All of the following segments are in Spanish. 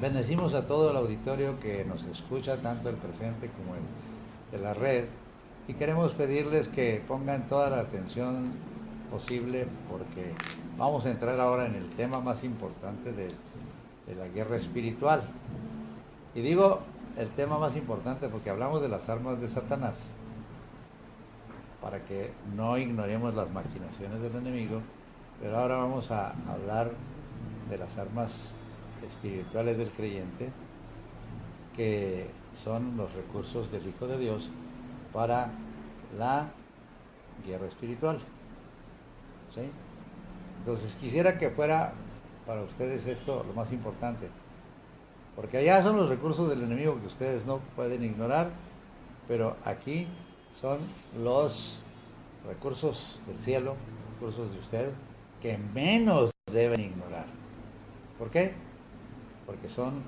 Bendecimos a todo el auditorio que nos escucha, tanto el presente como el de la red, y queremos pedirles que pongan toda la atención posible porque vamos a entrar ahora en el tema más importante de la guerra espiritual. Y digo el tema más importante porque hablamos de las armas de Satanás, para que no ignoremos las maquinaciones del enemigo, pero ahora vamos a hablar de las armas espirituales del creyente, que son los recursos del Hijo de Dios para la guerra espiritual. ¿Sí? Entonces quisiera que fuera para ustedes esto lo más importante, porque allá son los recursos del enemigo que ustedes no pueden ignorar, pero aquí son los recursos del cielo, recursos de usted, que menos deben ignorar. ¿Por qué? Porque son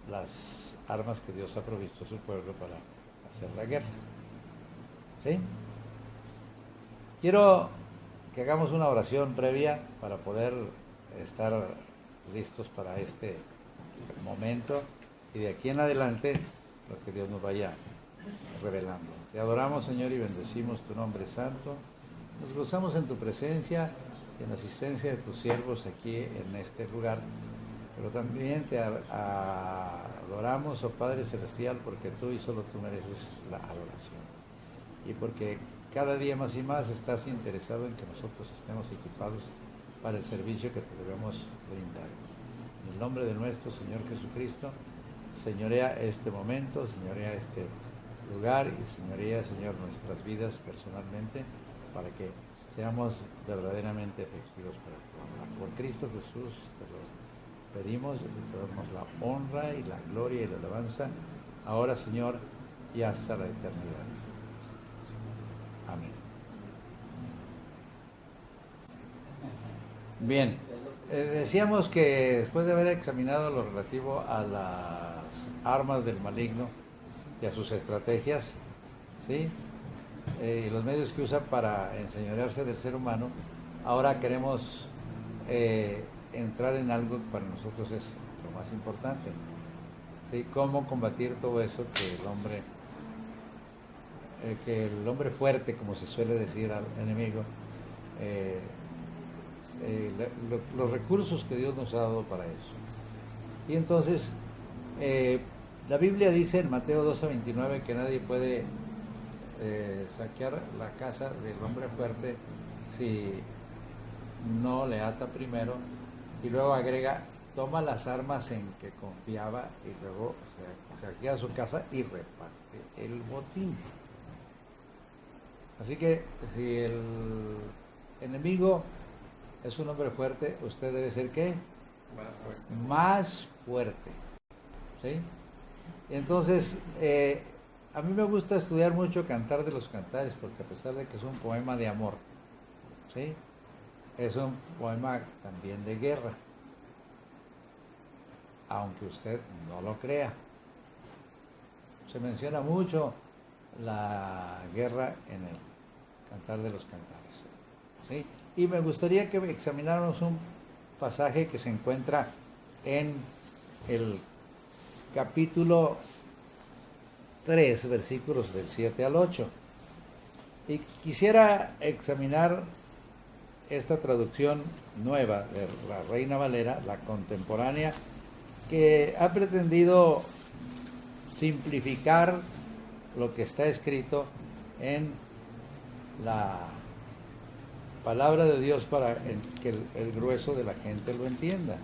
las armas que Dios ha provisto a su pueblo para hacer la guerra. ¿Sí? Quiero que hagamos una oración previa para poder estar listos para este momento y de aquí en adelante lo que Dios nos vaya revelando. Te adoramos, Señor, y bendecimos tu nombre santo. Nos gozamos en tu presencia y en la asistencia de tus siervos aquí en este lugar, pero también te adoramos, oh Padre Celestial, porque tú y solo tú mereces la adoración. Y porque cada día más y más estás interesado en que nosotros estemos equipados para el servicio que te debemos brindar. En el nombre de nuestro Señor Jesucristo, señorea este momento, señorea este lugar y señorea, Señor, nuestras vidas personalmente, para que seamos verdaderamente efectivos para tu obra. Por Cristo Jesús te lo pedimos y te damos la honra y la gloria y la alabanza, ahora, Señor, y hasta la eternidad. Amén. Bien, decíamos que después de haber examinado lo relativo a las armas del maligno y a sus estrategias, ¿sí? Y los medios que usa para enseñorearse del ser humano, ahora queremos entrar en algo que para nosotros es lo más importante, ¿sí? Cómo combatir todo eso que el hombre fuerte, como se suele decir al enemigo, los recursos que Dios nos ha dado para eso. Y entonces, la Biblia dice en Mateo 12:29 que nadie puede saquear la casa del hombre fuerte si no le ata primero, y luego agrega, toma las armas en que confiaba y luego saquea su casa y reparte el botín. Así que si el enemigo es un hombre fuerte, usted debe ser ¿qué? Más fuerte. ¿Sí? Entonces, a mí me gusta estudiar mucho Cantar de los Cantares, porque a pesar de que es un poema de amor, ¿sí? Es un poema también de guerra, aunque usted no lo crea. Se menciona mucho la guerra en el Cantar de los Cantares, ¿sí? Y me gustaría que examináramos un pasaje que se encuentra en el capítulo 3, versículos del 7 al 8. Y quisiera examinar esta traducción nueva de la Reina Valera, la contemporánea, que ha pretendido simplificar lo que está escrito en la palabra de Dios para que el grueso de la gente lo entienda,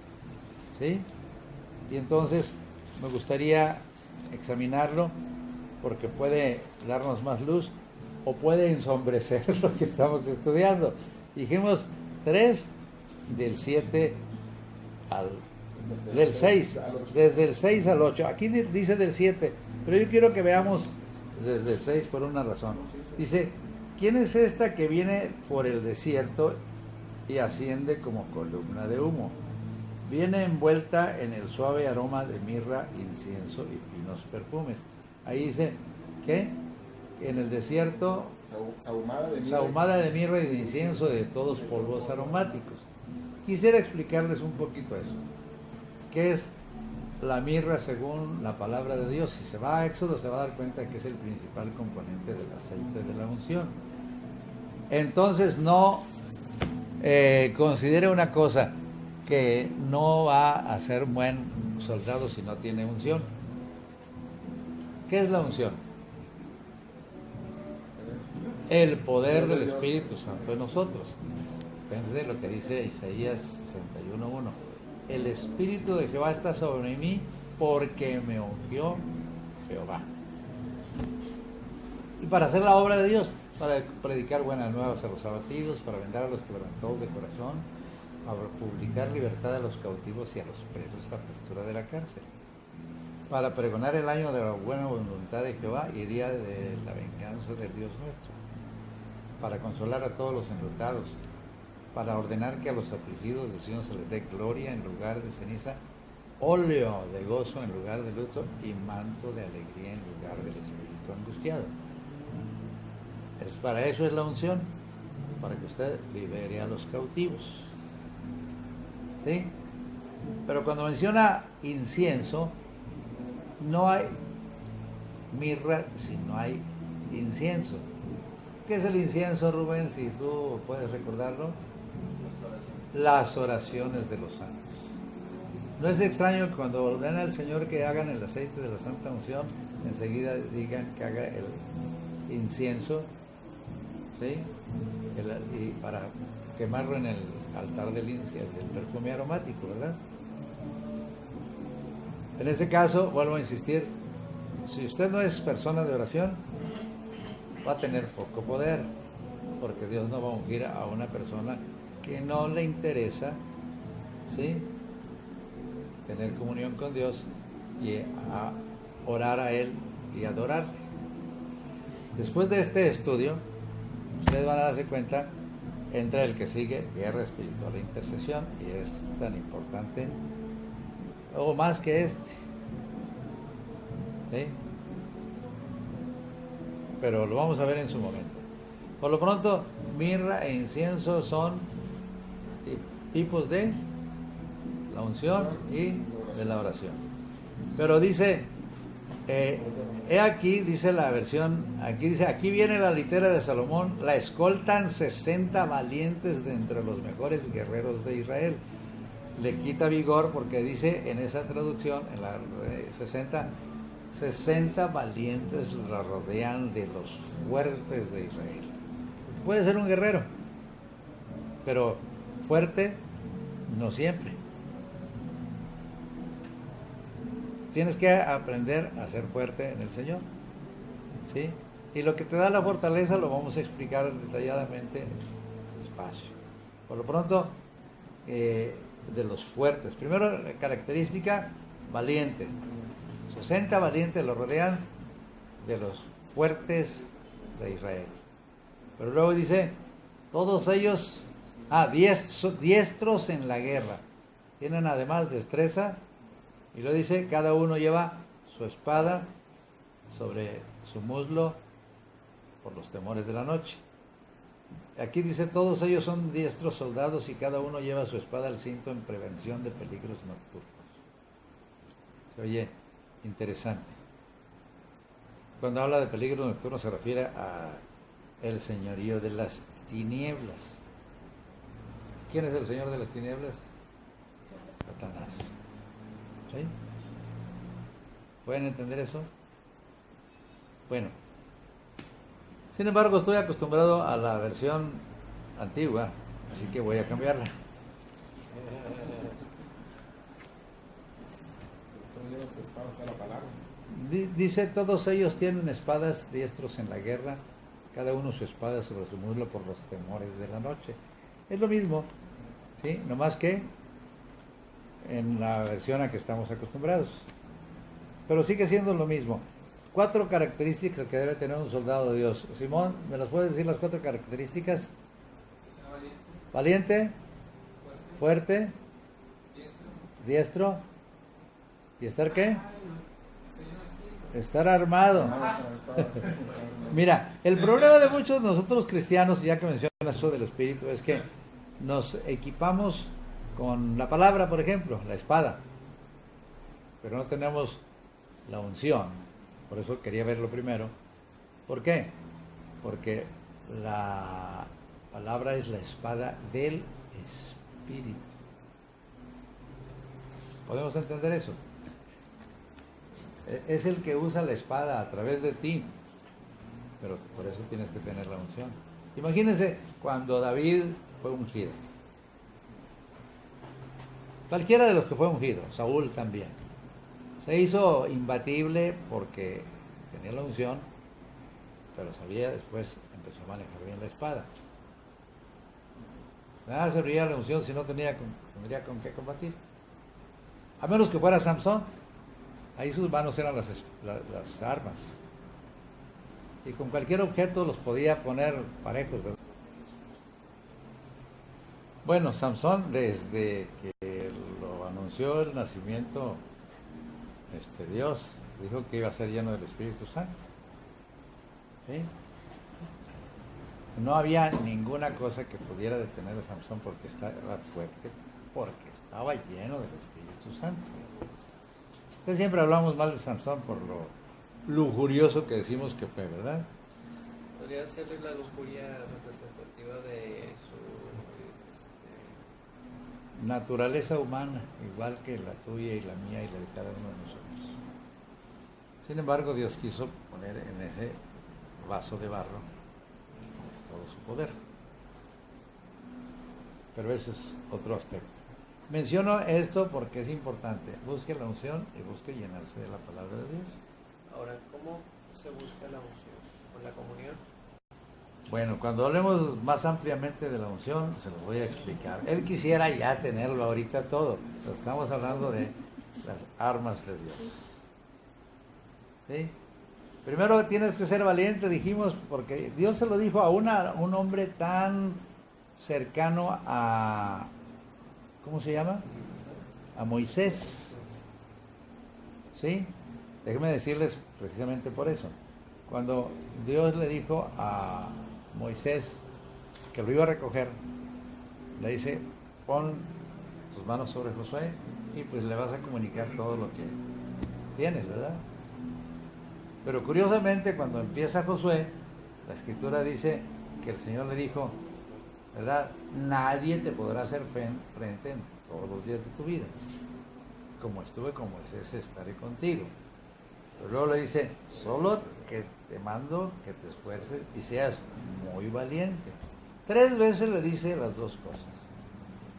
¿sí? Y entonces me gustaría examinarlo porque puede darnos más luz o puede ensombrecer lo que estamos estudiando. Dijimos 3 del 7 del 6, desde el 6 al 8. Aquí dice del 7, pero yo quiero que veamos desde el 6 por una razón. Dice, ¿quién es esta que viene por el desierto y asciende como columna de humo? Viene envuelta en el suave aroma de mirra, incienso y finos perfumes. Ahí dice, ¿qué? En el desierto, sahumada de mirra y de incienso, de todos polvos aromáticos. Quisiera explicarles un poquito eso. ¿Qué es la mirra según la palabra de Dios. Si se va a Éxodo se va a dar cuenta que es el principal componente del aceite de la unción. Entonces no considere una cosa, que no va a ser buen soldado si no tiene unción. ¿Qué es la unción? El poder del Espíritu Santo en nosotros. Fíjense lo que dice Isaías 61:1. El Espíritu de Jehová está sobre mí porque me ungió Jehová. Y para hacer la obra de Dios, para predicar buenas nuevas a los abatidos, para vendar a los quebrantados de corazón, para publicar libertad a los cautivos y a los presos, apertura de la cárcel, para pregonar el año de la buena voluntad de Jehová y día de la venganza del Dios nuestro, para consolar a todos los enlutados, para ordenar que a los afligidos de Sion se les dé gloria en lugar de ceniza, óleo de gozo en lugar de luto y manto de alegría en lugar del espíritu angustiado. Para eso es la unción, para que usted libere a los cautivos. ¿Sí? Pero cuando menciona incienso, no hay mirra si no hay incienso. ¿Qué es el incienso, Rubén? Si tú puedes recordarlo. Las oraciones de los santos. No es extraño que cuando ordena al Señor que hagan el aceite de la santa unción, enseguida digan que haga el incienso, ¿sí? Y para quemarlo en el altar del incienso, del perfume aromático, ¿verdad? En este caso, vuelvo a insistir, si usted no es persona de oración, va a tener poco poder, porque Dios no va a ungir a una persona que no le interesa, ¿sí?, tener comunión con Dios y a orar a Él y adorarle. Después de este estudio, ustedes van a darse cuenta, entra el que sigue, guerra espiritual e intercesión, y es tan importante o más que este, ¿sí? Pero lo vamos a ver en su momento. Por lo pronto, mirra e incienso son tipos de la unción y de la oración. Pero dice, he aquí, dice la versión, aquí dice, aquí viene la litera de Salomón, la escoltan 60 valientes de entre los mejores guerreros de Israel. Le quita vigor porque dice en esa traducción, en la 60 valientes la rodean de los fuertes de Israel. Puede ser un guerrero, pero fuerte no siempre. Tienes que aprender a ser fuerte en el Señor, ¿sí? Y lo que te da la fortaleza lo vamos a explicar detalladamente despacio. Por lo pronto, de los fuertes. Primero, la característica, valiente. 60 valientes lo rodean de los fuertes de Israel. Pero luego dice, todos ellos, diestros en la guerra. Tienen además destreza. Y luego dice, cada uno lleva su espada sobre su muslo por los temores de la noche. Aquí dice, todos ellos son diestros soldados y cada uno lleva su espada al cinto en prevención de peligros nocturnos. Se oye interesante. Cuando habla de peligros nocturnos se refiere a el señorío de las tinieblas. ¿Quién es el señor de las tinieblas? Satanás. ¿Sí? ¿Pueden entender eso? Bueno. Sin embargo, estoy acostumbrado a la versión antigua, así que voy a cambiarla. Dice, todos ellos tienen espadas, diestros en la guerra, cada uno su espada sobre su muslo por los temores de la noche. Es lo mismo, ¿sí? No más que en la versión a que estamos acostumbrados. Pero sigue siendo lo mismo. 4 características que debe tener un soldado de Dios. Simón, ¿me las puedes decir las 4 características? Valiente, fuerte, diestro. ¿Y estar qué? Estar armado. Mira, el problema de muchos de nosotros cristianos, ya que mencionas eso del Espíritu, es que nos equipamos con la palabra, por ejemplo, la espada. pero no tenemos la unción. Por eso quería verlo primero. ¿Por qué? Porque la palabra es la espada del Espíritu. ¿Podemos entender eso? Es el que usa la espada a través de ti, pero por eso tienes que tener la unción. Imagínense cuando David fue ungido. Cualquiera de los que fue ungido, Saúl también, se hizo imbatible porque tenía la unción, pero sabía, después empezó a manejar bien la espada. Nada serviría la unción si no tendría con qué combatir. A menos que fuera Samson. Ahí sus manos eran las armas. Y con cualquier objeto los podía poner parejos, ¿verdad? Bueno, Samson, desde que lo anunció el nacimiento, Dios dijo que iba a ser lleno del Espíritu Santo. ¿Sí? No había ninguna cosa que pudiera detener a Samson porque estaba fuerte, porque estaba lleno del Espíritu Santo. Entonces siempre hablamos mal de Samson por lo lujurioso que decimos que fue, ¿verdad? Podría serle la lujuria representativa de su naturaleza humana, igual que la tuya y la mía y la de cada uno de nosotros. Sin embargo, Dios quiso poner en ese vaso de barro todo su poder. Pero ese es otro aspecto. Menciono esto porque es importante. Busque la unción y busque llenarse de la palabra de Dios. Ahora, ¿cómo se busca la unción? ¿Con la comunión? Bueno, cuando hablemos más ampliamente de la unción, se los voy a explicar. Él quisiera ya tenerlo ahorita todo, pero estamos hablando de las armas de Dios. ¿Sí? Primero tienes que ser valiente, dijimos, porque Dios se lo dijo a un hombre tan cercano a... ¿Cómo se llama? A Moisés. ¿Sí? Déjenme decirles precisamente por eso. Cuando Dios le dijo a Moisés que lo iba a recoger, le dice, pon tus manos sobre Josué y pues le vas a comunicar todo lo que tienes, ¿verdad? Pero curiosamente cuando empieza Josué, la escritura dice que el Señor le dijo, ¿verdad? Nadie te podrá hacer frente en todos los días de tu vida. Como estuve con Moisés, estaré contigo. Pero luego le dice, solo que te mando que te esfuerces y seas muy valiente. 3 veces le dice las dos cosas.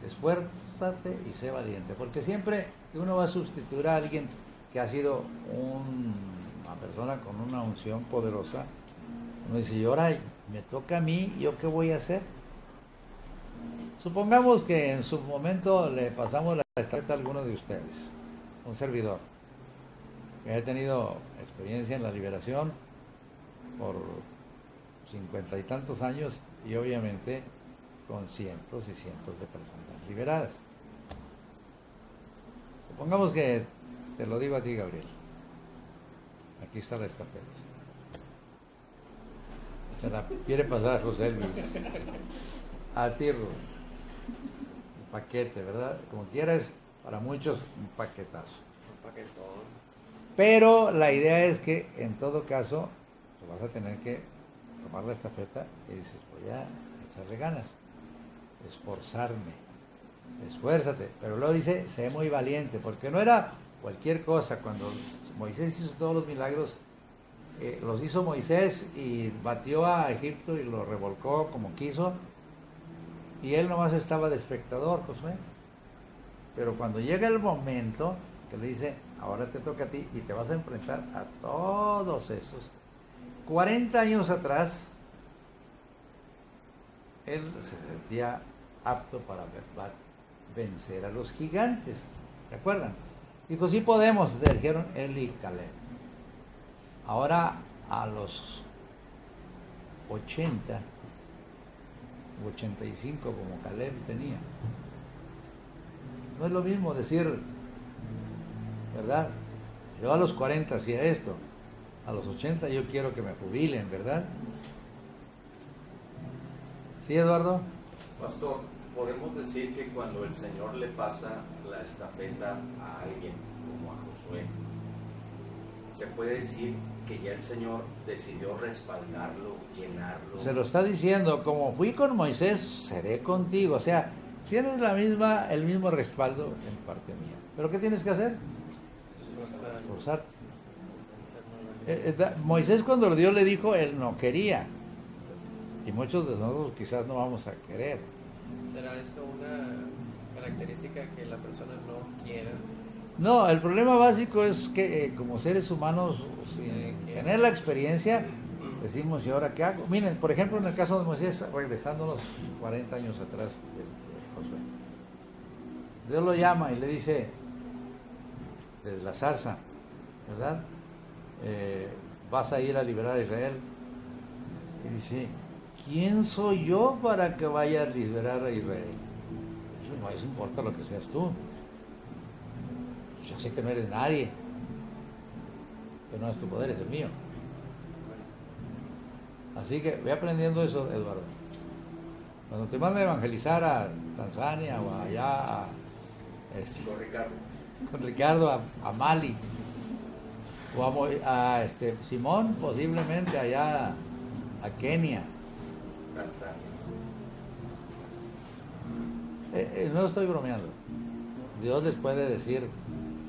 Esfuérzate y sé valiente. Porque siempre que uno va a sustituir a alguien que ha sido una persona con una unción poderosa, uno dice, y ahora me toca a mí, ¿yo qué voy a hacer? Supongamos que en su momento le pasamos la estafeta a alguno de ustedes, un servidor, que ha tenido experiencia en la liberación por 50 y tantos años y obviamente con cientos y cientos de personas liberadas. Supongamos que te lo digo a ti, Gabriel. Aquí está la estafeta. Se la quiere pasar a José Luis. A ti, Rubén. Un paquete, ¿verdad? Como quieras, para muchos un paquetazo. Un paquetón. Pero la idea es que en todo caso vas a tener que tomar la estafeta y dices, voy a echarle ganas, esforzarme, esfuérzate. Pero luego dice, sé muy valiente, porque no era cualquier cosa. Cuando Moisés hizo todos los milagros, los hizo Moisés y batió a Egipto y lo revolcó como quiso. Y él nomás estaba de espectador, Josué. Pero cuando llega el momento que le dice, ahora te toca a ti y te vas a enfrentar a todos esos. 40 años atrás, él se sentía apto para vencer a los gigantes. ¿Se acuerdan? Dijo, sí podemos, dijeron él y Caleb. Ahora a los 80, 85 como Caleb tenía. No es lo mismo decir, ¿verdad? Yo a los 40 hacía esto, a los 80 yo quiero que me jubilen, ¿verdad? ¿Sí, Eduardo? Pastor, podemos decir que cuando el Señor le pasa la estafeta a alguien, como a Josué, se puede decir que ya el Señor decidió respaldarlo, llenarlo. Se lo está diciendo, como fui con Moisés, seré contigo. O sea, tienes el mismo respaldo en parte mía. ¿Pero qué tienes que hacer? Esforzarte. Moisés cuando Dios le dijo, él no quería. Y muchos de nosotros quizás no vamos a querer. ¿Será eso una característica que la persona no quiera? No, el problema básico es que como seres humanos, sin tener la experiencia, decimos, ¿y ahora qué hago? Miren, por ejemplo, en el caso de Moisés, regresándonos 40 años atrás de Josué. Dios lo llama y le dice, desde la zarza, ¿verdad? Vas a ir a liberar a Israel. Y dice, ¿quién soy yo para que vaya a liberar a Israel? Eso no es importa lo que seas tú. Yo sé que no eres nadie, pero no es tu poder, es el mío. Así que ve aprendiendo eso, Eduardo. Cuando te mandan a evangelizar a Tanzania o allá con Ricardo a Mali o a Simón, posiblemente allá a Kenia. No estoy bromeando. Dios les puede decir,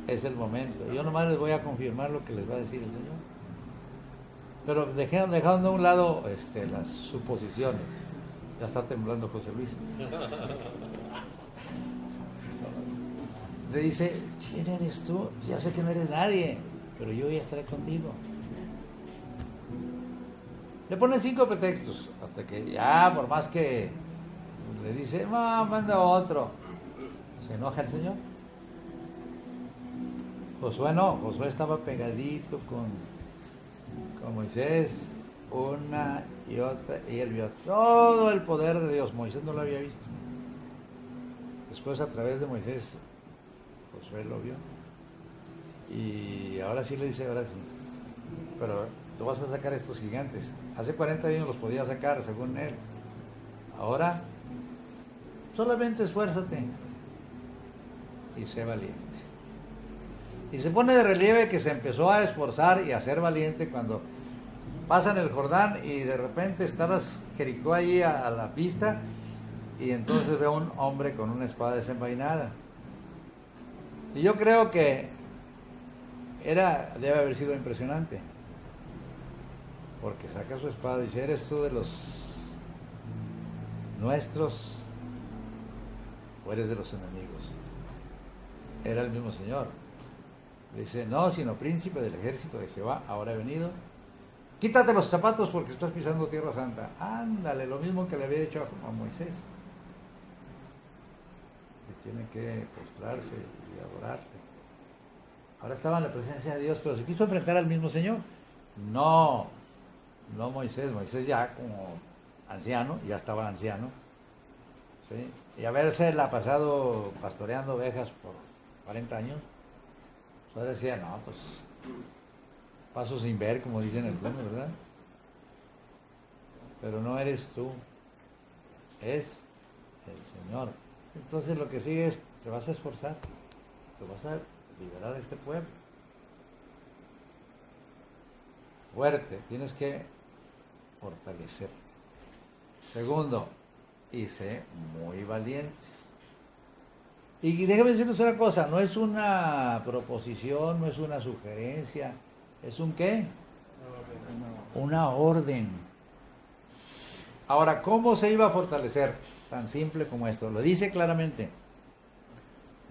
es el momento. Yo nomás les voy a confirmar lo que les va a decir el Señor. Pero dejando a un lado las suposiciones. Ya está temblando José Luis. Le dice, ¿quién eres tú? Ya sé que no eres nadie, pero yo ya estaré contigo. Le pone 5 pretextos, hasta que ya, por más que le dice, manda otro, se enoja el Señor. Josué no, Josué estaba pegadito con Moisés, una y otra, y él vio todo el poder de Dios. Moisés no lo había visto. Después, a través de Moisés, Josué lo vio. Y ahora sí le dice, ¿verdad? Pero tú vas a sacar estos gigantes. Hace 40 años los podía sacar, según él. Ahora, solamente esfuérzate y sé valiente. Y se pone de relieve que se empezó a esforzar y a ser valiente cuando pasan el Jordán y de repente está Jericó allí a la pista y entonces ve a un hombre con una espada desenvainada. Y yo creo que debe haber sido impresionante, porque saca su espada y dice, ¿eres tú de los nuestros o eres de los enemigos? Era el mismo Señor. Le dice, no, sino príncipe del ejército de Jehová, ahora he venido. Quítate los zapatos porque estás pisando tierra santa. Ándale, lo mismo que le había dicho a Moisés. Que tiene que postrarse y adorarte. Ahora estaba en la presencia de Dios, pero se quiso enfrentar al mismo Señor. No Moisés. Moisés ya como anciano, ya estaba anciano. ¿Sí? Y haberse pasado pastoreando ovejas por 40 años. Ahora decía, no, pues paso sin ver, como dicen el pueblo, ¿verdad? Pero no eres tú, es el Señor. Entonces lo que sigue es, te vas a esforzar, te vas a liberar a este pueblo. Fuerte, tienes que fortalecerte. Segundo, y sé muy valiente. Y déjame decirles una cosa, no es una proposición, no es una sugerencia, ¿es un qué? Una orden. Ahora, ¿cómo se iba a fortalecer? Tan simple como esto, lo dice claramente.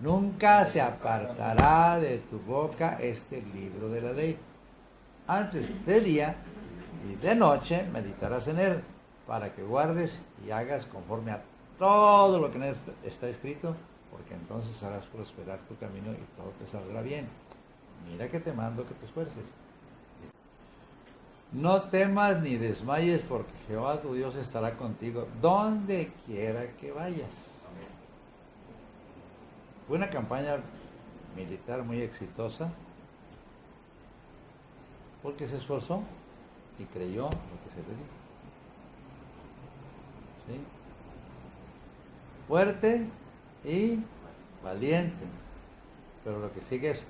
Nunca se apartará de tu boca este libro de la ley. Antes de día y de noche meditarás en él, para que guardes y hagas conforme a todo lo que en él está escrito, porque entonces harás prosperar tu camino y todo te saldrá bien. Mira que te mando que te esfuerces. No temas ni desmayes, porque Jehová tu Dios estará contigo donde quiera que vayas. Fue una campaña militar muy exitosa, porque se esforzó y creyó lo que se le dijo. ¿Sí? Fuerte y valiente, pero lo que sigue es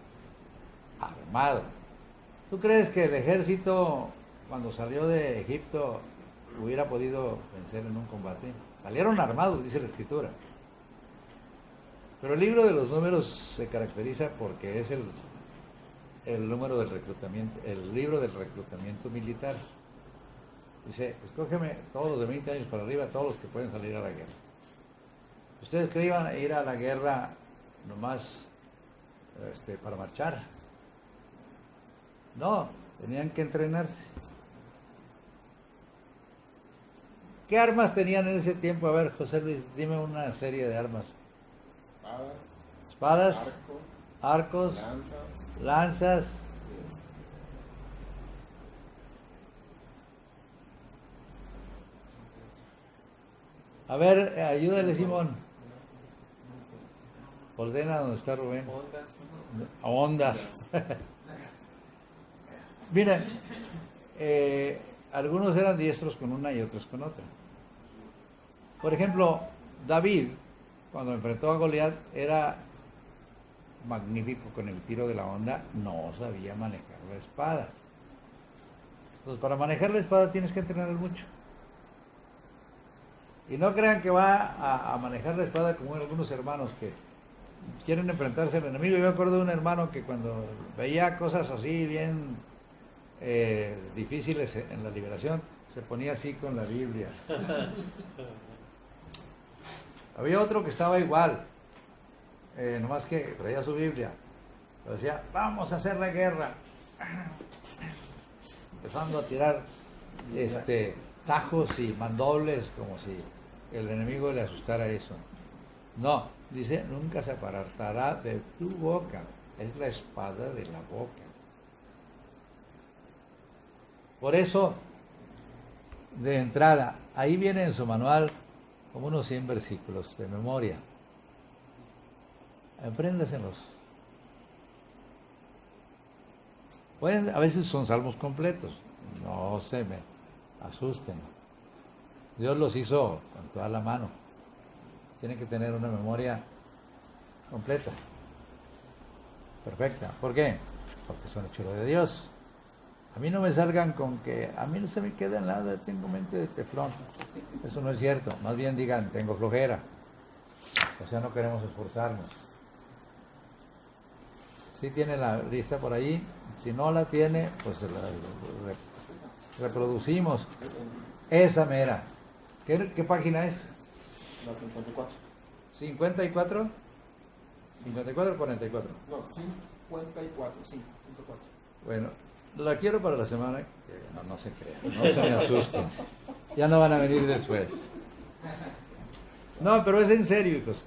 armado. ¿Tú crees que el ejército, cuando salió de Egipto, hubiera podido vencer en un combate? Salieron armados, dice la Escritura. Pero el libro de los números se caracteriza porque es el número del reclutamiento, el libro del reclutamiento militar. Dice, escógeme todos los de 20 años para arriba, todos los que pueden salir a la guerra. ¿Ustedes creen que iban a ir a la guerra nomás para marchar? No, tenían que entrenarse. ¿Qué armas tenían en ese tiempo? A ver, José Luis, dime una serie de armas. Espadas, arcos, lanzas. A ver, ayúdale, Simón. Ordena donde está Rubén. Ondas. Miren, algunos eran diestros con una y otros con otra. Por ejemplo, David, cuando enfrentó a Goliat, era magnífico con el tiro de la honda, no sabía manejar la espada. Entonces, para manejar la espada tienes que entrenar mucho. Y no crean que va a manejar la espada como algunos hermanos que quieren enfrentarse al enemigo. Yo me acuerdo de un hermano que cuando veía cosas así bien difíciles en la liberación, se ponía así con la Biblia. Había otro que estaba igual, nomás que traía su Biblia. Decía, vamos a hacer la guerra. Empezando a tirar tajos y mandobles como si el enemigo le asustara eso. No, dice, nunca se apartará de tu boca. Es la espada de la boca. Por eso, de entrada, ahí viene en su manual como unos 100 versículos de memoria. Apréndaselos. A veces son salmos completos. No se me asusten. Dios los hizo con toda la mano. Tienen que tener una memoria completa. Perfecta. ¿Por qué? Porque son hechura de Dios. A mí no me salgan con que a mí no se me queda nada, tengo mente de teflón. Eso no es cierto. Más bien digan, tengo flojera. O sea, no queremos esforzarnos. Si tiene la lista por ahí, si no la tiene, pues la reproducimos. Esa mera. ¿Qué página es? La 54. ¿54? ¿54 o 44? No, 54, sí, 54. Bueno, la quiero para la semana que no se crean, no se me asusten. Ya no van a venir después. No, pero es en serio, hijos.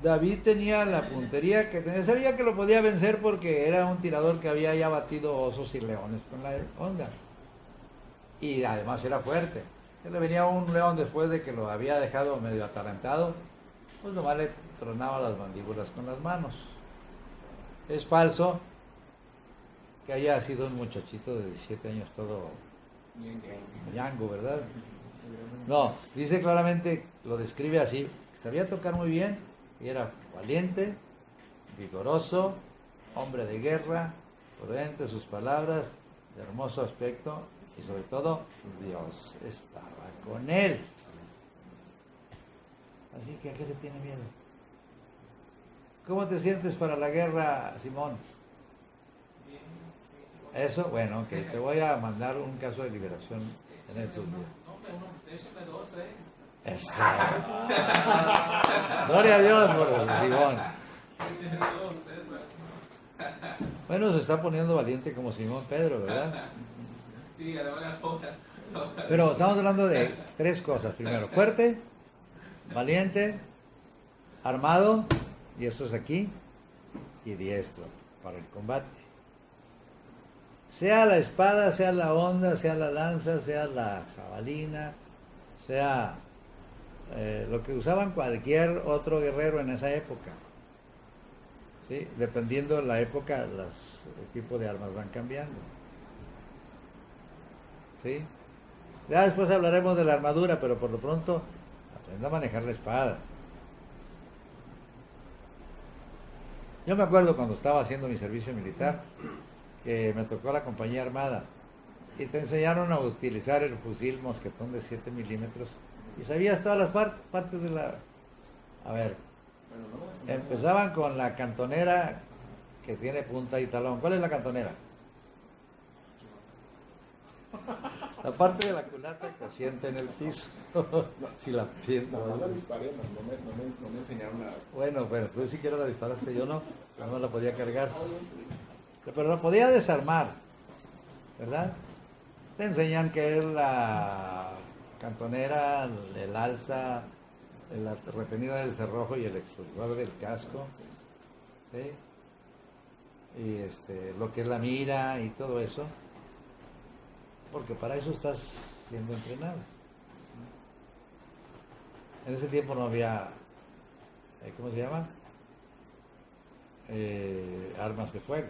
David tenía la puntería que tenía, sabía que lo podía vencer porque era un tirador que había ya batido osos y leones con la honda. Y además era fuerte. Le venía un león después de que lo había dejado medio atalantado, pues nomás le tronaba las mandíbulas con las manos. Es falso que haya sido un muchachito de 17 años todo ñango, ¿verdad? No, dice claramente, lo describe así, sabía tocar muy bien y era valiente, vigoroso, hombre de guerra, prudente sus palabras, de hermoso aspecto y sobre todo Dios estaba con él. Así que ¿a qué le tiene miedo? ¿Cómo te sientes para la guerra, Simón? Eso, bueno, ok, te voy a mandar un caso de liberación en estos días. Déjeme 2, 3. Eso. Gloria a Dios por Simón. Bueno, se está poniendo valiente como Simón Pedro, ¿verdad? Sí, a la hora. Pero estamos hablando de 3 cosas. Primero, fuerte, valiente, armado, y esto es aquí, y diestro para el combate. Sea la espada, sea la honda, sea la lanza, sea la jabalina, sea lo que usaban cualquier otro guerrero en esa época. ¿Sí? Dependiendo de la época, los tipos de armas van cambiando. ¿Sí? Ya después hablaremos de la armadura, pero por lo pronto aprenda a manejar la espada. Yo me acuerdo cuando estaba haciendo mi servicio militar, que me tocó la compañía armada y te enseñaron a utilizar el fusil mosquetón de 7 milímetros y sabías todas las partes de la... A ver, Bueno, no me enseñaron empezaban con la cantonera que tiene punta y talón. ¿Cuál es la cantonera? La parte de la culata que siente en el piso. Si la siento. No, no la disparé, no me enseñaron nada. Bueno, pero tú siquiera la disparaste, yo no. Yo no la podía cargar. Ah, sí. Pero la podía desarmar, ¿verdad? Te enseñan que es la cantonera, el alza, la retenida del cerrojo y el expulsor del casco, ¿sí? Y lo que es la mira y todo eso, porque para eso estás siendo entrenado. En ese tiempo no había, ¿cómo se llama? Armas de fuego.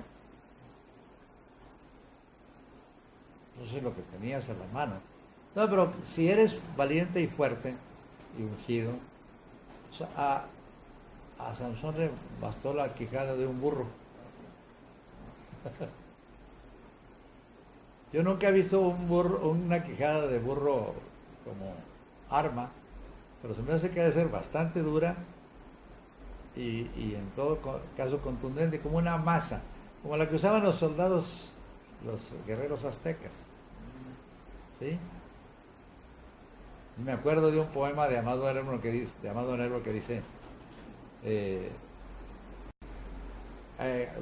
No sé lo que tenías a la mano. No, pero si eres valiente y fuerte y ungido, o sea, a Sansón le bastó la quijada de un burro. Yo nunca he visto una quijada de burro como arma, pero se me hace que debe ser bastante dura y en todo caso contundente, como una masa, como la que usaban los soldados, los guerreros aztecas. ¿Sí? Me acuerdo de un poema de Amado Nervo que dice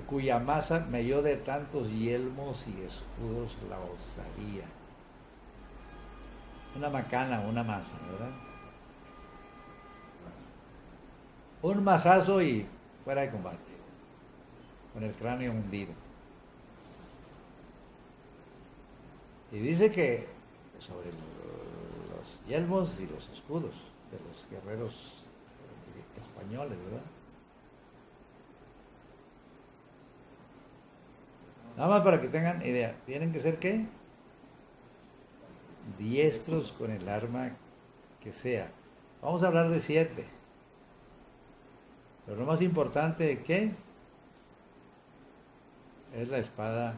cuya masa me dio de tantos yelmos y escudos la osadía. Una macana, una masa, ¿verdad? Un mazazo y fuera de combate, con el cráneo hundido. Y dice que sobre los yelmos y los escudos de los guerreros españoles, ¿verdad? Nada más para que tengan idea, tienen que ser ¿qué? Diestros con el arma que sea. Vamos a hablar de 7. Pero lo más importante, ¿qué? Es la espada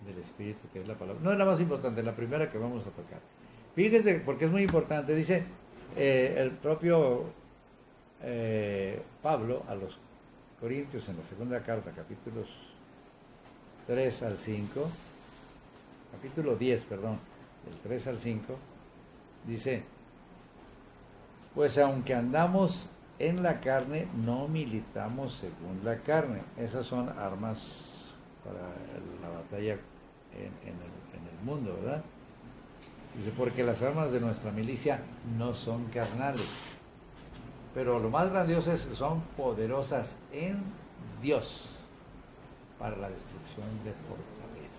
del Espíritu, que es la palabra. No es la más importante, la primera que vamos a tocar. Fíjense, porque es muy importante, dice el propio Pablo a los Corintios en la segunda carta, capítulos 3 al 5, capítulo 10, perdón, del 3 al 5, dice, pues aunque andamos en la carne, no militamos según la carne. Esas son armas para la batalla en el mundo, ¿verdad? Dice, porque las armas de nuestra milicia no son carnales, pero lo más grandioso es que son poderosas en Dios para la destrucción de fortalezas,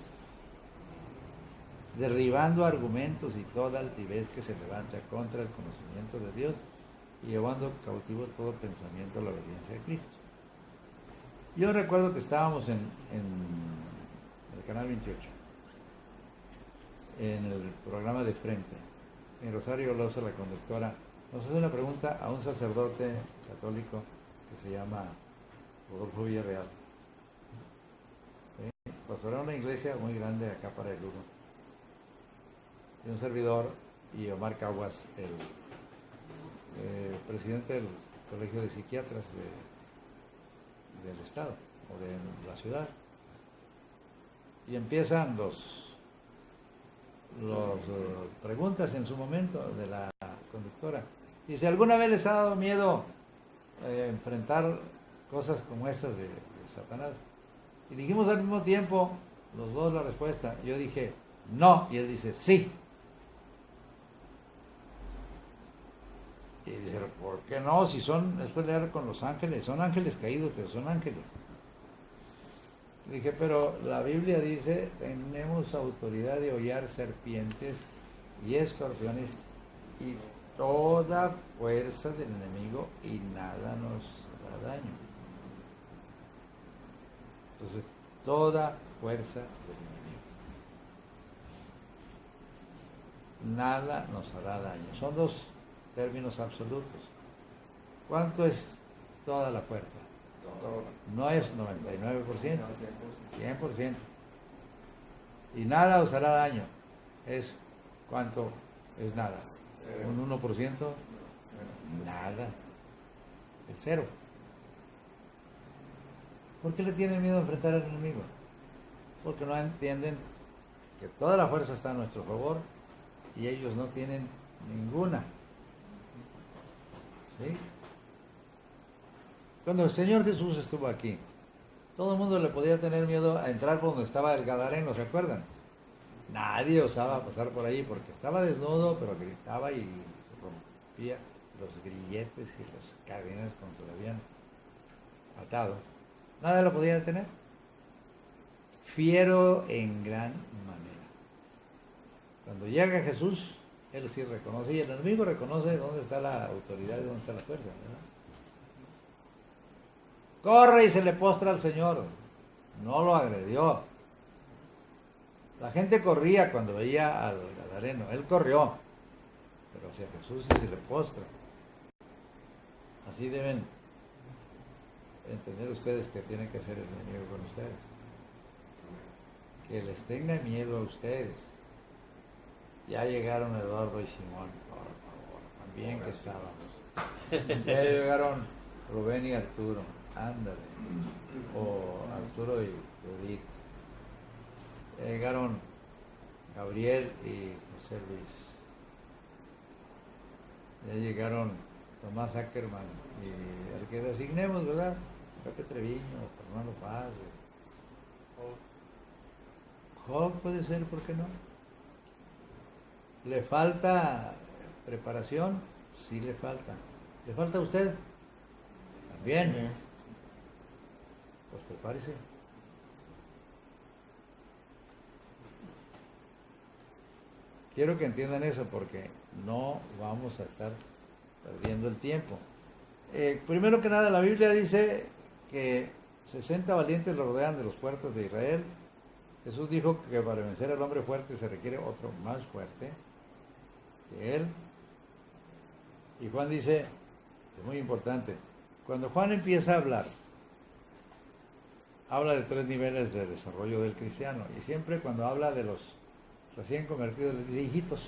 derribando argumentos y toda altivez que se levanta contra el conocimiento de Dios y llevando cautivo todo pensamiento a la obediencia de Cristo. Yo recuerdo que estábamos en el Canal 28, en el programa de Frente, en Rosario Loza, la conductora, nos hace una pregunta a un sacerdote católico que se llama Rodolfo Villarreal. ¿Sí? Pastorea una iglesia muy grande acá para el Lugo. Y un servidor, y Omar Caguas, el presidente del Colegio de Psiquiatras del Estado, o de la ciudad. Y empiezan los preguntas en su momento de la conductora. Dice, ¿alguna vez les ha dado miedo enfrentar cosas como estas de Satanás? Y dijimos al mismo tiempo, los dos, la respuesta. Yo dije, no, y él dice, sí. Y dice, ¿por qué no? Si son, es pelear con los ángeles, son ángeles caídos, pero son ángeles. Dije, pero la Biblia dice, tenemos autoridad de hollar serpientes y escorpiones y toda fuerza del enemigo y nada nos hará daño. Entonces, toda fuerza del enemigo. Nada nos hará daño. Son dos términos absolutos. ¿Cuánto es toda la fuerza? No es 99%, 100%. Y nada os hará daño. Es ¿cuánto? Es nada. Cero. Un 1%, Cero. nada. El cero. ¿Por qué le tienen miedo a enfrentar al enemigo? Porque no entienden que toda la fuerza está a nuestro favor y ellos no tienen ninguna. ¿Sí? Cuando el Señor Jesús estuvo aquí, todo el mundo le podía tener miedo a entrar por donde estaba el Gadareno, ¿se acuerdan? Nadie osaba pasar por ahí porque estaba desnudo, pero gritaba y se rompía los grilletes y las cadenas con que lo habían atado. Nada lo podía detener. Fiero en gran manera. Cuando llega Jesús, él sí reconoce, y el enemigo reconoce dónde está la autoridad y dónde está la fuerza, ¿verdad? Corre y se le postra al Señor. No lo agredió. La gente corría cuando veía al Gadareno. Él corrió, pero hacia Jesús y se le postra. Así deben entender ustedes que tiene que hacer el enemigo con ustedes. Que les tenga miedo a ustedes. Ya llegaron Eduardo y Simón, por favor, también que estábamos. Ya llegaron Rubén y Arturo, ándale. O Arturo y Judith. Ya llegaron Gabriel y José Luis. Ya llegaron Tomás Ackerman y al que designemos, ¿verdad? Pepe Treviño, Fernando Paz. Job puede ser, ¿por qué no? ¿Le falta preparación? Sí le falta. ¿Le falta a usted? También. Bien. Pues prepárese. Quiero que entiendan eso porque no vamos a estar perdiendo el tiempo. Primero que nada, la Biblia dice que 60 valientes lo rodean de los fuertes de Israel. Jesús dijo que para vencer al hombre fuerte se requiere otro más fuerte que él. Y Juan dice, es muy importante, cuando Juan empieza a habla de 3 niveles de desarrollo del cristiano. Y siempre cuando habla de los recién convertidos, le dice hijitos.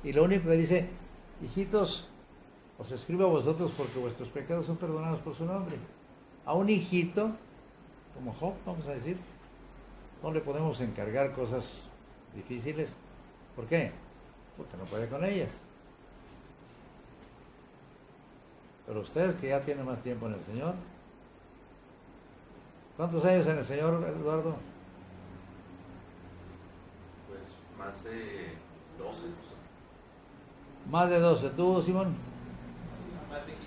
Y lo único que dice, hijitos, os escribo a vosotros porque vuestros pecados son perdonados por su nombre. A un hijito, como Job, vamos a decir, no le podemos encargar cosas difíciles. ¿Por qué? Porque no puede con ellas. Pero ustedes que ya tienen más tiempo en el Señor, ¿cuántos años en el Señor, Eduardo? Pues más de 12. Más de 12. ¿Tú, Simón? Más de 15.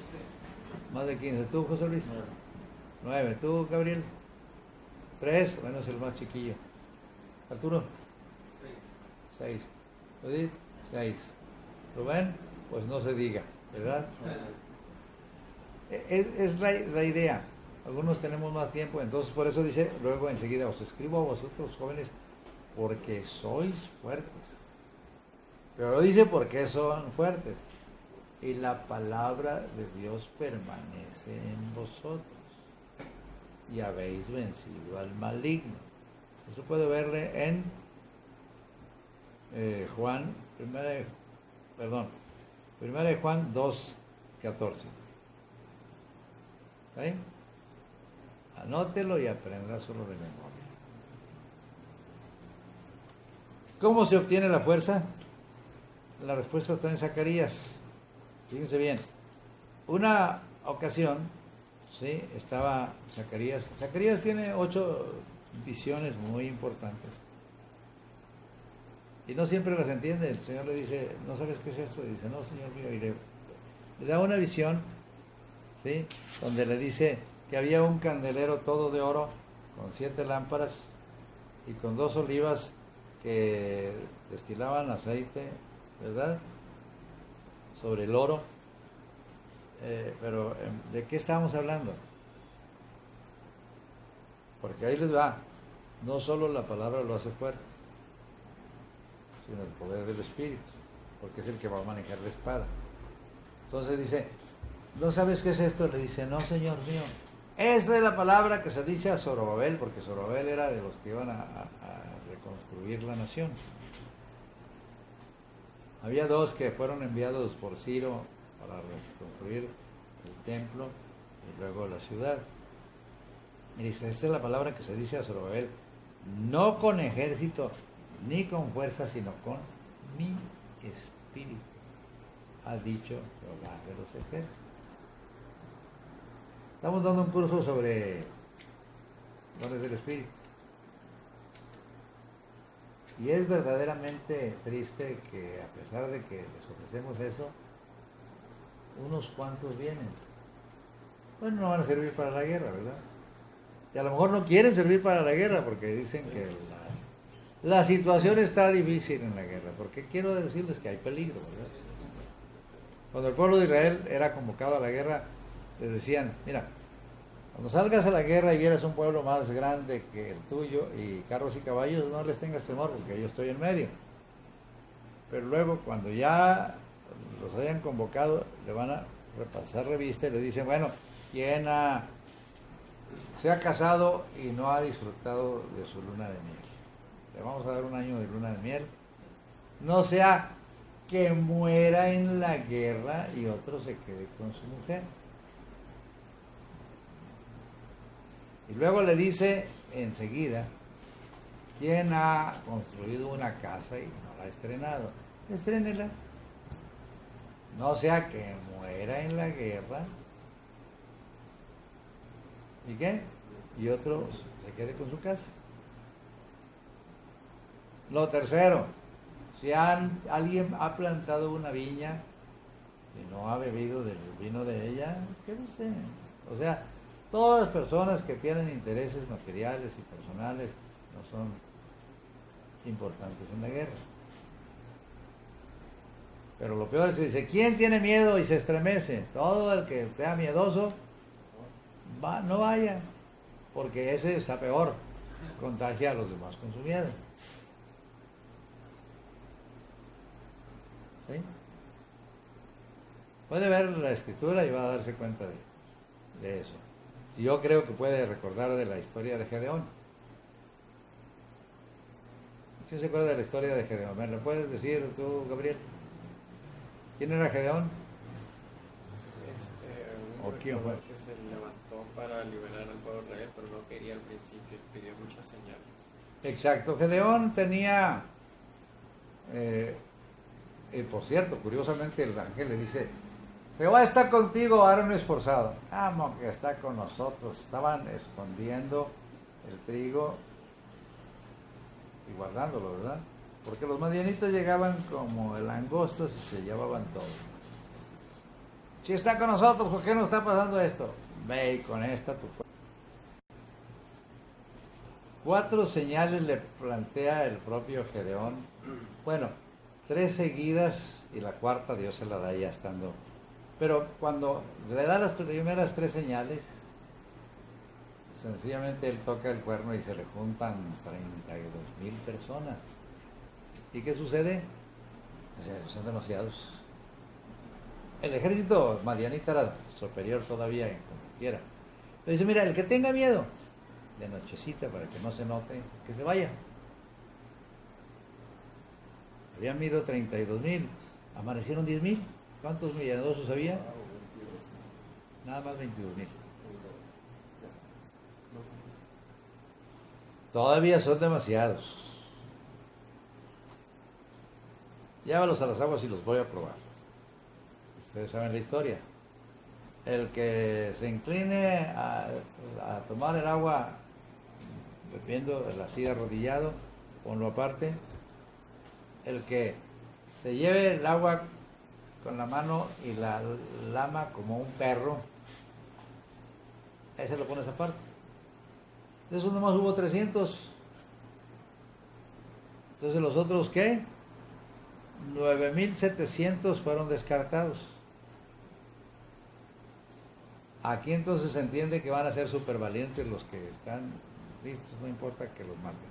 Más de 15. ¿Tú, José Luis? 9. ¿Tú, Gabriel? 3. Bueno, es el más chiquillo. ¿Arturo? 6. ¿Judith? 6. ¿Rubén? Pues no se diga, ¿verdad? Es la idea. Algunos tenemos más tiempo, entonces por eso dice, luego enseguida, os escribo a vosotros jóvenes porque sois fuertes. Pero dice porque son fuertes. Y la palabra de Dios permanece en vosotros. Y habéis vencido al maligno. Eso puede verle en Primera de Juan 2:14. ¿Sí? Anótelo y aprenda solo de memoria. ¿Cómo se obtiene la fuerza? La respuesta está en Zacarías. Fíjense bien. Una ocasión, ¿sí? Estaba Zacarías. Zacarías tiene 8 visiones muy importantes. Y no siempre las entiende. El Señor le dice, ¿no sabes qué es esto? Y dice, no, Señor mío. Y le da una visión, ¿sí? Donde le dice que había un candelero todo de oro con 7 lámparas y con 2 olivas que destilaban aceite, ¿verdad? Sobre el oro. Pero ¿de qué estamos hablando? Porque ahí les va. No solo la palabra lo hace fuerte, sino el poder del Espíritu, porque es el que va a manejar la espada. Entonces dice, ¿no sabes qué es esto? Le dice, no, Señor mío. Esa es la palabra que se dice a Zorobabel, porque Zorobabel era de los que iban a reconstruir la nación. Había dos que fueron enviados por Ciro para reconstruir el templo y luego la ciudad. Y dice, esta es la palabra que se dice a Zorobabel, no con ejército ni con fuerza, sino con mi espíritu, ha dicho Jehová de los ejércitos. Estamos dando un curso sobre dones del espíritu. Y es verdaderamente triste que a pesar de que les ofrecemos eso, unos cuantos vienen. Bueno, no van a servir para la guerra, ¿verdad? Y a lo mejor no quieren servir para la guerra porque dicen que la situación está difícil en la guerra. Porque quiero decirles que hay peligro, ¿verdad? Cuando el pueblo de Israel era convocado a la guerra, les decían, mira, cuando salgas a la guerra y vieras un pueblo más grande que el tuyo y carros y caballos, no les tengas temor porque yo estoy en medio. Pero luego cuando ya los hayan convocado, le van a repasar revista y le dicen, bueno, ¿quién se ha casado y no ha disfrutado de su luna de miel? Le vamos a dar un año de luna de miel. No sea que muera en la guerra y otro se quede con su mujer. Y luego le dice enseguida, ¿quién ha construido una casa y no la ha estrenado? Estrénela. No sea que muera en la guerra. ¿Y qué? Y otro se quede con su casa. Lo tercero, si alguien ha plantado una viña y no ha bebido del vino de ella, quédese. O sea, todas las personas que tienen intereses materiales y personales no son importantes en la guerra. Pero lo peor es que dice, ¿quién tiene miedo y se estremece? Todo el que sea miedoso, no vaya, porque ese está peor, contagia a los demás con su miedo. ¿Sí? Puede ver la escritura y va a darse cuenta de eso. Yo creo que puede recordar de la historia de Gedeón. ¿Quién se acuerda de la historia de Gedeón? ¿Me lo puedes decir tú, Gabriel? ¿Quién era Gedeón? Un ¿O quién fue? que se levantó para liberar al pueblo de Israel, pero no quería al principio, pidió muchas señales. Exacto, Gedeón tenía, por cierto, curiosamente el ángel le dice, Jehová está contigo, varón esforzado. Amo que está con nosotros. Estaban escondiendo el trigo y guardándolo, ¿verdad? Porque los madianitas llegaban como langostas y se llevaban todo. Si está con nosotros, ¿por qué no está pasando esto? Ve y con esta tu fuerza. 4 señales le plantea el propio Gedeón. Bueno, 3 seguidas y la cuarta Dios se la da ya estando. Pero cuando le da las primeras 3 señales, sencillamente él toca el cuerno y se le juntan 32,000 personas. ¿Y qué sucede? O sea, son demasiados. El ejército madianita era superior todavía en como quiera. Pero dice, mira, el que tenga miedo, de nochecita para que no se note, que se vaya. Habían ido 32,000, amanecieron 10,000. ¿Cuántos milladosos había? Nada más 22,000. Todavía son demasiados. Llévalos a las aguas y los voy a probar. Ustedes saben la historia. El que se incline a tomar el agua bebiendo así arrodillado, ponlo aparte. El que se lleve el agua con la mano y la lama como un perro, ese lo pones aparte. De esos nomás hubo 300. Entonces los otros, ¿qué? 9,700 fueron descartados. Aquí entonces se entiende que van a ser súper valientes los que están listos, no importa que los maten.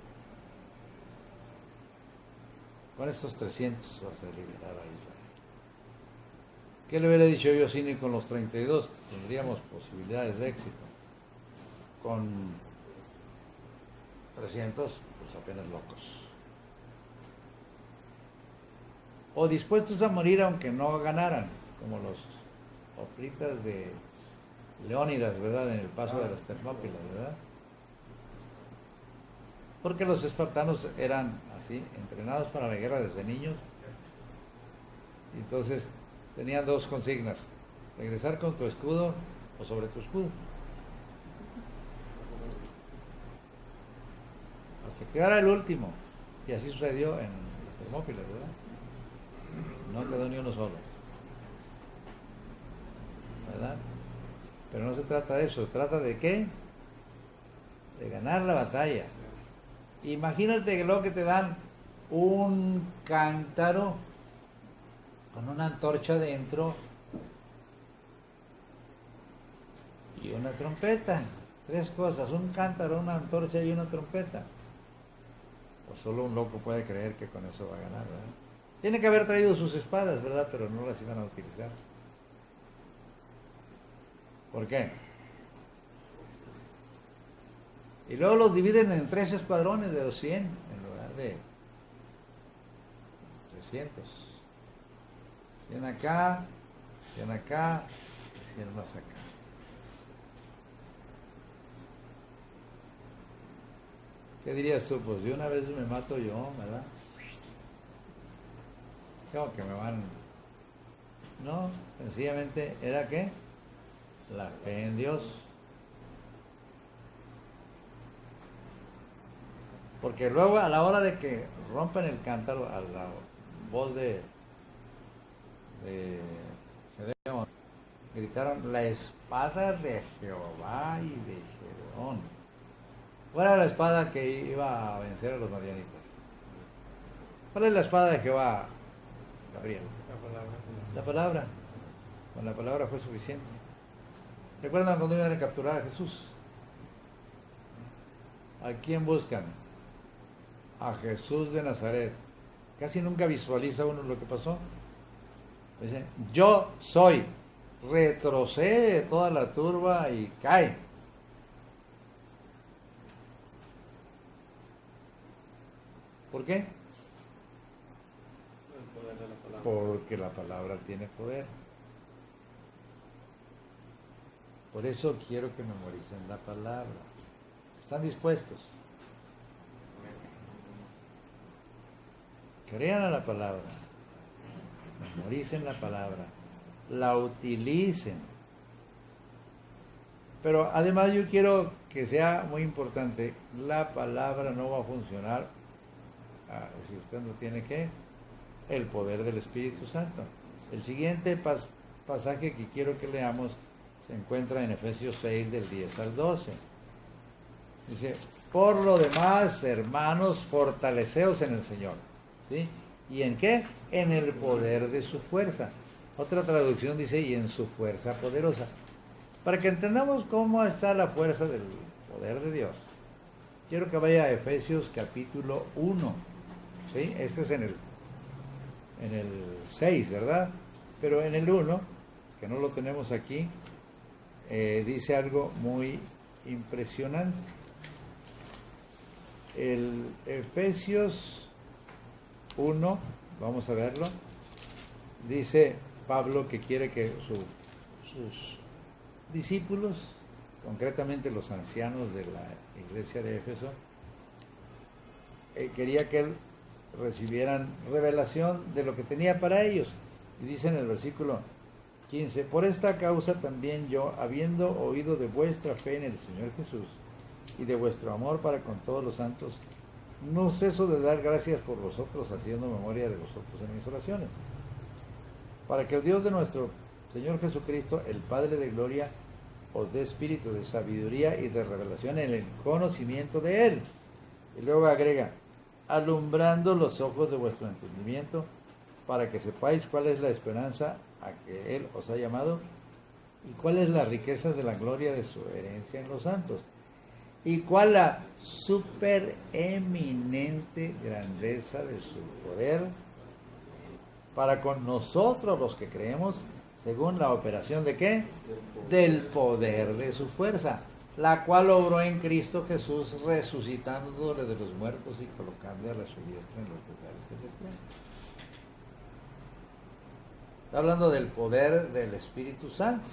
Con estos 300 vas a liberar a Israel. ¿Qué le hubiera dicho yo si ni con los 32 tendríamos posibilidades de éxito? Con 300, pues apenas locos. O dispuestos a morir aunque no ganaran, como los hoplitas de Leónidas, ¿verdad? En el paso de las Termópilas, ¿verdad? Porque los espartanos eran así, entrenados para la guerra desde niños. Y entonces tenían dos consignas: regresar con tu escudo o sobre tu escudo. Hasta que era el último. Y así sucedió en las Termópilas, ¿verdad? No quedó ni uno solo, ¿verdad? Pero no se trata de eso, se trata de ¿qué? De ganar la batalla. Imagínate que luego que te dan un cántaro con una antorcha dentro y una trompeta. 3 cosas: un cántaro, una antorcha y una trompeta. Pues solo un loco puede creer que con eso va a ganar, ¿verdad? Tiene que haber traído sus espadas, ¿verdad? Pero no las iban a utilizar. ¿Por qué? Y luego los dividen en 3 escuadrones de 200 en lugar de 300. 100 acá, 100 acá y 100 más acá. ¿Qué dirías tú? Pues de una vez me mato yo, ¿verdad? ¿Cómo que me van? No, sencillamente era ¿qué? La fe en Dios. Porque luego a la hora de que rompen el cántaro, a la voz de Gedeón, gritaron: la espada de Jehová y de Gedeón. ¿Cuál era la espada que iba a vencer a los madianitas? ¿Cuál es la espada de Jehová, Gabriel? La palabra. Con la palabra fue suficiente. ¿Recuerdan cuando iban a capturar a Jesús? ¿A quién buscan? A Jesús de Nazaret. Casi nunca visualiza uno lo que pasó. Dice: yo soy. Retrocede toda la turba y cae. ¿Por qué? El poder de la palabra. Porque la palabra tiene poder. Por eso quiero que memoricen la palabra. ¿Están dispuestos? Crean a la palabra. Memoricen la palabra. La utilicen. Pero además yo quiero que sea muy importante: la palabra no va a funcionar si usted no tiene ¿qué? El poder del Espíritu Santo. El siguiente pasaje que quiero que leamos se encuentra en Efesios 6 del 10 al 12. Dice: por lo demás, hermanos, fortaleceos en el Señor. ¿Sí? ¿Y en qué? En el poder de su fuerza. Otra traducción dice: y en su fuerza poderosa. Para que entendamos cómo está la fuerza del poder de Dios, quiero que vaya a Efesios capítulo 1. ¿Sí? Este es en el 6, ¿verdad? Pero en el 1, que no lo tenemos aquí, dice algo muy impresionante. El Efesios 1, vamos a verlo, dice Pablo que quiere que sus discípulos, concretamente los ancianos de la iglesia de Éfeso, quería que recibieran revelación de lo que tenía para ellos. Y dice en el versículo 15: por esta causa también yo, habiendo oído de vuestra fe en el Señor Jesús y de vuestro amor para con todos los santos, no ceso de dar gracias por vosotros, haciendo memoria de vosotros en mis oraciones, para que el Dios de nuestro Señor Jesucristo, el Padre de gloria, os dé espíritu de sabiduría y de revelación en el conocimiento de Él. Y luego agrega: alumbrando los ojos de vuestro entendimiento, para que sepáis cuál es la esperanza a que Él os ha llamado, y cuál es la riqueza de la gloria de su herencia en los santos, y cuál la supereminente grandeza de su poder para con nosotros los que creemos, según la operación de ¿qué? Del poder de su fuerza. la cual obró en Cristo Jesús, resucitándole de los muertos y colocándole a su diestra en los lugares celestiales. Está hablando del poder del Espíritu Santo.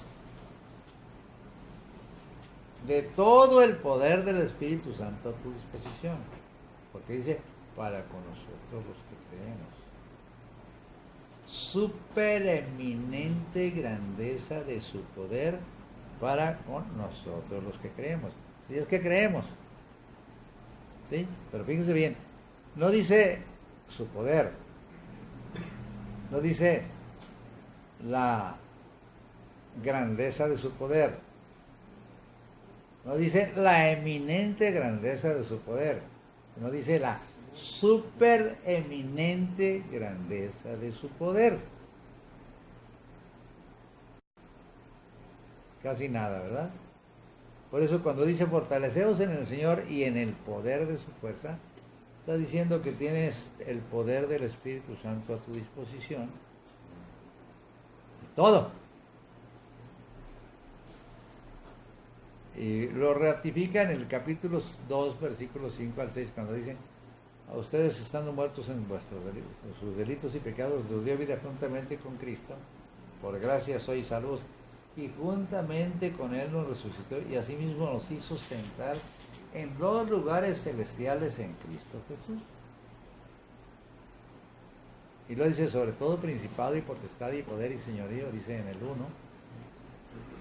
De todo el poder del Espíritu Santo a tu disposición. Porque dice, para con nosotros los que creemos. Supereminente grandeza de su poder para con nosotros los que creemos. Si es que creemos. ¿Sí? Pero fíjense bien, no dice su poder. No dice la grandeza de su poder. No dice la eminente grandeza de su poder, sino dice la supereminente grandeza de su poder. Casi nada, ¿verdad? Por eso cuando dice fortaleceos en el Señor y en el poder de su fuerza, está diciendo que tienes el poder del Espíritu Santo a tu disposición. Todo. Y lo ratifica en el capítulo 2, versículos 5 al 6, cuando dice, a ustedes estando muertos en vuestros delitos, en sus delitos y pecados, los dio vida juntamente con Cristo, por gracia sois salvos, y juntamente con Él nos resucitó, y asimismo nos hizo sentar en los lugares celestiales en Cristo Jesús. Y lo dice sobre todo principado y potestad y poder y señorío, dice en el 1.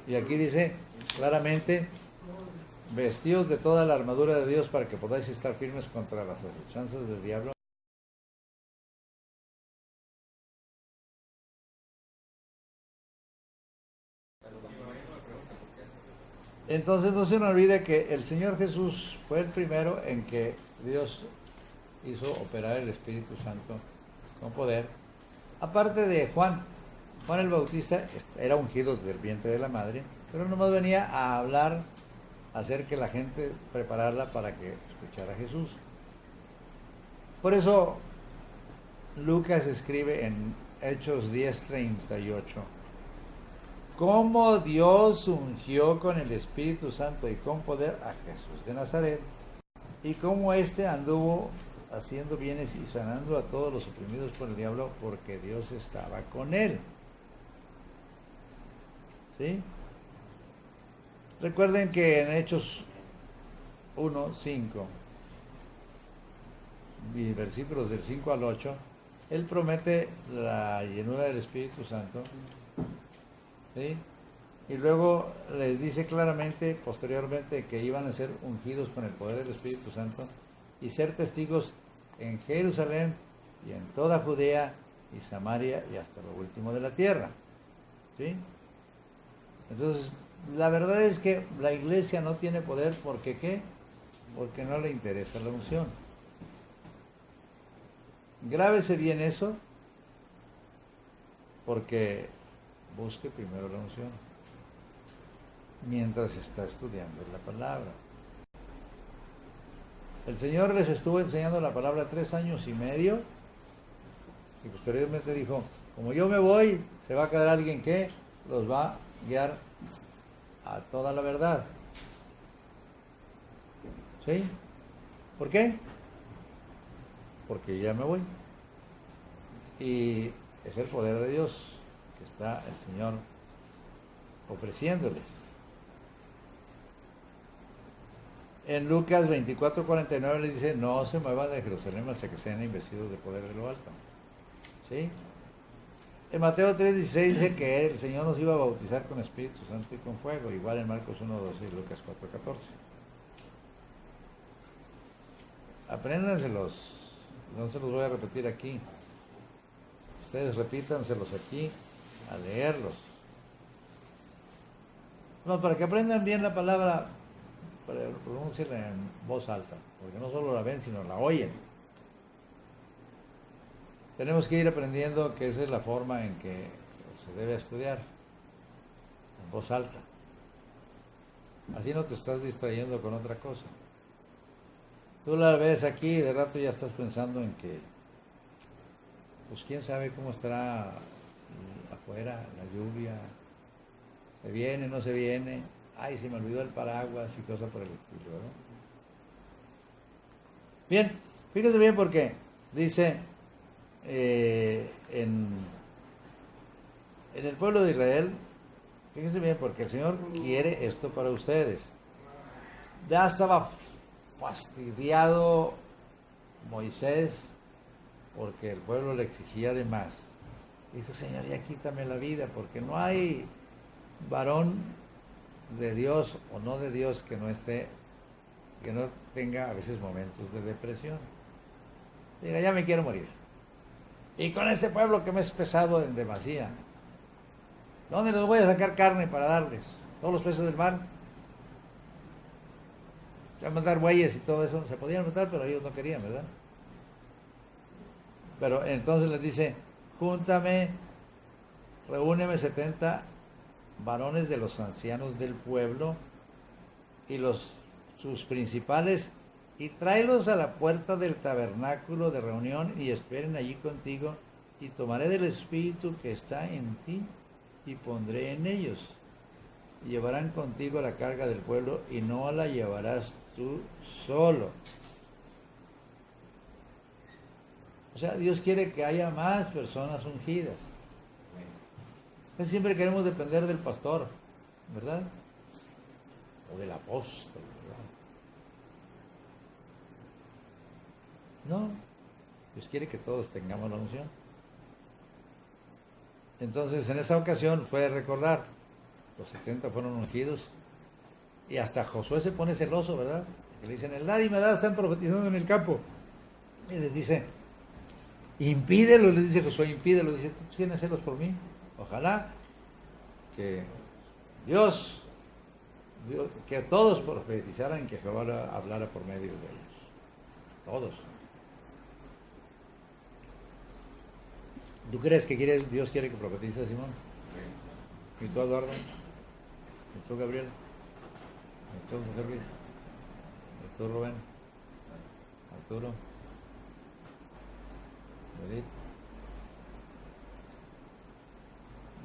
Y aquí dice claramente, vestidos de toda la armadura de Dios para que podáis estar firmes contra las acechanzas del diablo. Entonces no se nos olvide que el Señor Jesús fue el primero en que Dios hizo operar el Espíritu Santo con poder. Aparte de Juan el Bautista era ungido del vientre de la madre, pero nomás venía a hablar, a hacer que la gente, prepararla para que escuchara a Jesús. Por eso Lucas escribe en Hechos 10:38, cómo Dios ungió con el Espíritu Santo y con poder a Jesús de Nazaret, y cómo éste anduvo haciendo bienes y sanando a todos los oprimidos por el diablo, porque Dios estaba con él. ¿Sí? Recuerden que en Hechos 1:5 y versículos del 5 al 8, Él promete la llenura del Espíritu Santo, ¿sí? Y luego les dice claramente, posteriormente, que iban a ser ungidos con el poder del Espíritu Santo y ser testigos en Jerusalén y en toda Judea y Samaria y hasta lo último de la tierra. ¿Sí? Entonces, la verdad es que la iglesia no tiene poder porque ¿qué? Porque no le interesa la unción. Grábese bien eso, porque busque primero la unción mientras está estudiando la palabra. El Señor les estuvo enseñando la palabra 3 años y medio y posteriormente dijo, como yo me voy, se va a quedar alguien que los va a guiar a toda la verdad. ¿Sí? ¿Por qué? Porque ya me voy. Y es el poder de Dios que está el Señor ofreciéndoles. En Lucas 24:49 le dice, no se muevan de Jerusalén hasta que sean investidos de poder de lo alto. ¿Sí? En Mateo 3:16 dice que el Señor nos iba a bautizar con Espíritu Santo y con fuego, igual en Marcos 1:12 y Lucas 4:14. Apréndanselos, no se los voy a repetir aquí. Ustedes repítanselos aquí, a leerlos. No, para que aprendan bien la palabra, pronúncienla en voz alta, porque no solo la ven, sino la oyen. Tenemos que ir aprendiendo que esa es la forma en que se debe estudiar, en voz alta. Así no te estás distrayendo con otra cosa. Tú la ves aquí y de rato ya estás pensando en que, pues quién sabe cómo estará afuera, la lluvia, se viene, no se viene, ay, se me olvidó el paraguas y cosas por el estilo, ¿verdad? Bien, fíjense bien porque dice en el pueblo de Israel, fíjense bien porque el Señor quiere esto para ustedes. Ya estaba fastidiado Moisés porque el pueblo le exigía de más. Dijo, Señor, ya quítame la vida, porque no hay varón de Dios o no de Dios que no tenga a veces momentos de depresión. Diga, ya me quiero morir. Y con este pueblo que me es pesado en demasía, ¿dónde les voy a sacar carne para darles? Todos los peces del mar. Se van a matar bueyes y todo eso. Se podían matar, pero ellos no querían, ¿verdad? Pero entonces les dice, júntame, reúneme 70 varones de los ancianos del pueblo y sus principales, y tráelos a la puerta del tabernáculo de reunión y esperen allí contigo, y tomaré del espíritu que está en ti y pondré en ellos. Y llevarán contigo la carga del pueblo y no la llevarás tú solo. O sea, Dios quiere que haya más personas ungidas. Pues siempre queremos depender del pastor, ¿verdad? O del apóstol, ¿verdad? No, Dios quiere que todos tengamos la unción. Entonces, en esa ocasión fue recordar, los 70 fueron ungidos, y hasta Josué se pone celoso, ¿verdad? Que le dicen, el dad y medad están profetizando en el campo. Y les dice, impídelo, les dice Josué, impídelo. Dice, ¿tú tienes celos por mí? Ojalá que Dios, que todos profetizaran, que Jehová hablara por medio de ellos. Todos. ¿Tú crees que Dios quiere que profetice, Simón? Sí. ¿Y tú, Eduardo? ¿Y tú, Gabriel? ¿Y tú, José Luis? ¿Y tú, Rubén? ¿Arturo? ¿Edith?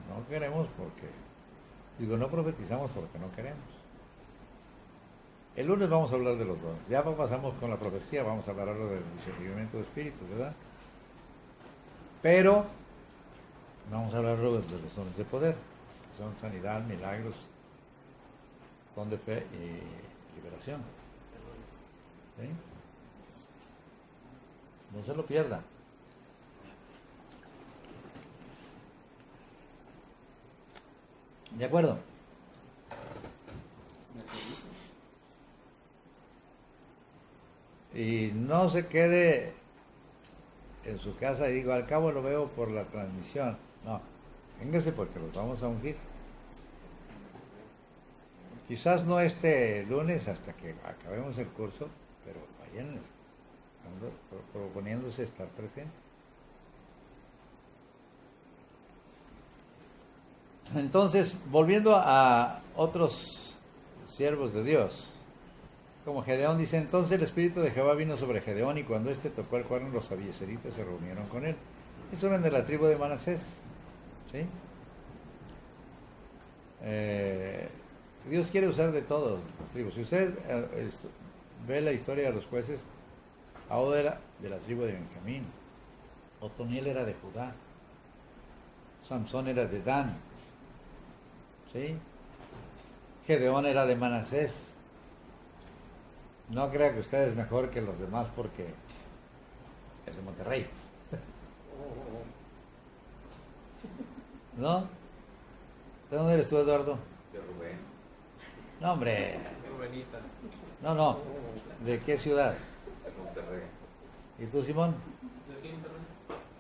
No queremos no profetizamos porque no queremos. El lunes vamos a hablar de los dones. Ya pasamos con la profecía, vamos a hablar del discernimiento de espíritus, ¿verdad? Pero vamos a hablar luego de los dones de poder, que son sanidad, milagros, don de fe y liberación. ¿Sí? No se lo pierda. ¿De acuerdo? Y no se quede en su casa y digo, al cabo lo veo por la transmisión. No, véngase porque los vamos a ungir. Quizás no este lunes hasta que acabemos el curso, pero vayan proponiéndose estar presentes. Entonces, volviendo a otros siervos de Dios, como Gedeón dice, entonces el Espíritu de Jehová vino sobre Gedeón y cuando éste tocó el cuerno, los abiezeritas se reunieron con él. Estos eran de la tribu de Manasés. ¿Sí? Dios quiere usar de todos las tribus. Si usted ve la historia de los jueces, Ahod era de la tribu de Benjamín, Otoniel era de Judá, Samsón era de Dan, ¿sí? Gedeón era de Manasés. No crea que usted es mejor que los demás porque es de Monterrey. ¿No? ¿De dónde eres tú, Eduardo? De Rubén. No, hombre. De Rubenita. No. ¿De qué ciudad? De Monterrey. ¿Y tú, Simón? ¿De aquí en Monterrey?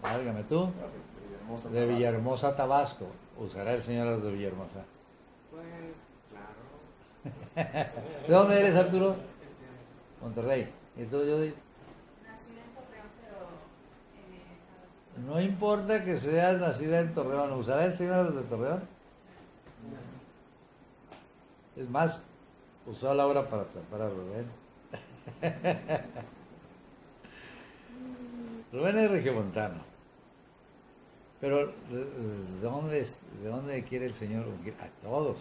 Válgame tú. De Villahermosa, Tabasco. Usará el Señor a los de Villahermosa. Pues, claro. ¿De dónde eres, Arturo? Monterrey. ¿Y tú, Judith? Nacida en Torreón, pero No importa que seas nacida en Torreón. ¿Usará el Señor a los de Torreón? Es más, usó la obra para atrapar a Rubén. Rubén es regiomontano. Pero, ¿de dónde quiere el Señor ungir? A todos.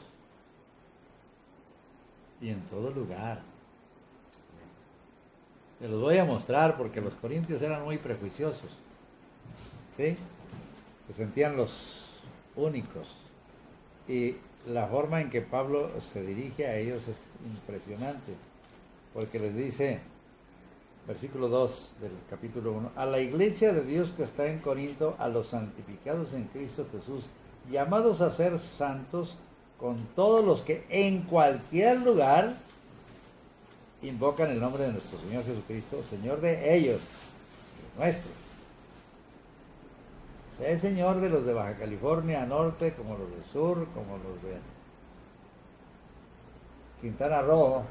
y en todo lugar. Se los voy a mostrar porque los corintios eran muy prejuiciosos, ¿sí? Se sentían los únicos. Y la forma en que Pablo se dirige a ellos es impresionante, porque les dice, versículo 2 del capítulo 1, a la iglesia de Dios que está en Corinto, a los santificados en Cristo Jesús, llamados a ser santos, con todos los que en cualquier lugar invocan el nombre de nuestro Señor Jesucristo, Señor de ellos, nuestro. Sea el Señor de los de Baja California Norte, como los del Sur, como los de Quintana Roo,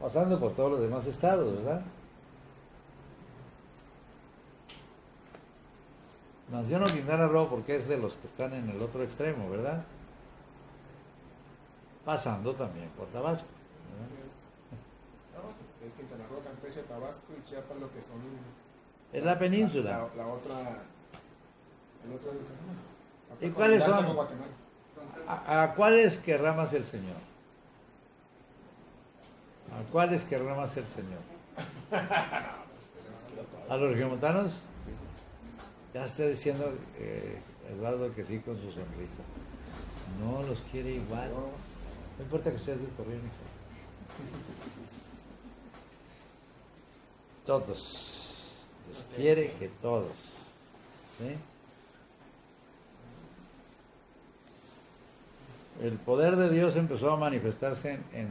pasando por todos los demás estados, ¿verdad? Menciono Quintana Roo porque es de los que están en el otro extremo, ¿verdad? Pasando también por Tabasco, ¿verdad? Es Quintana Roo, Campeche, Tabasco y Chiapas lo que son... Es la península. La otra... El otro... ¿Y cuáles son? Con Guatemala. ¿A cuáles querrá más el Señor? ¿A cuáles querrá más el Señor? ¿A los regiomontanos? Ya está diciendo Eduardo que sí con su sonrisa. No los quiere igual. No importa que seas del Torreón, hijo. Todos. Dios quiere que todos. ¿Sí? El poder de Dios empezó a manifestarse en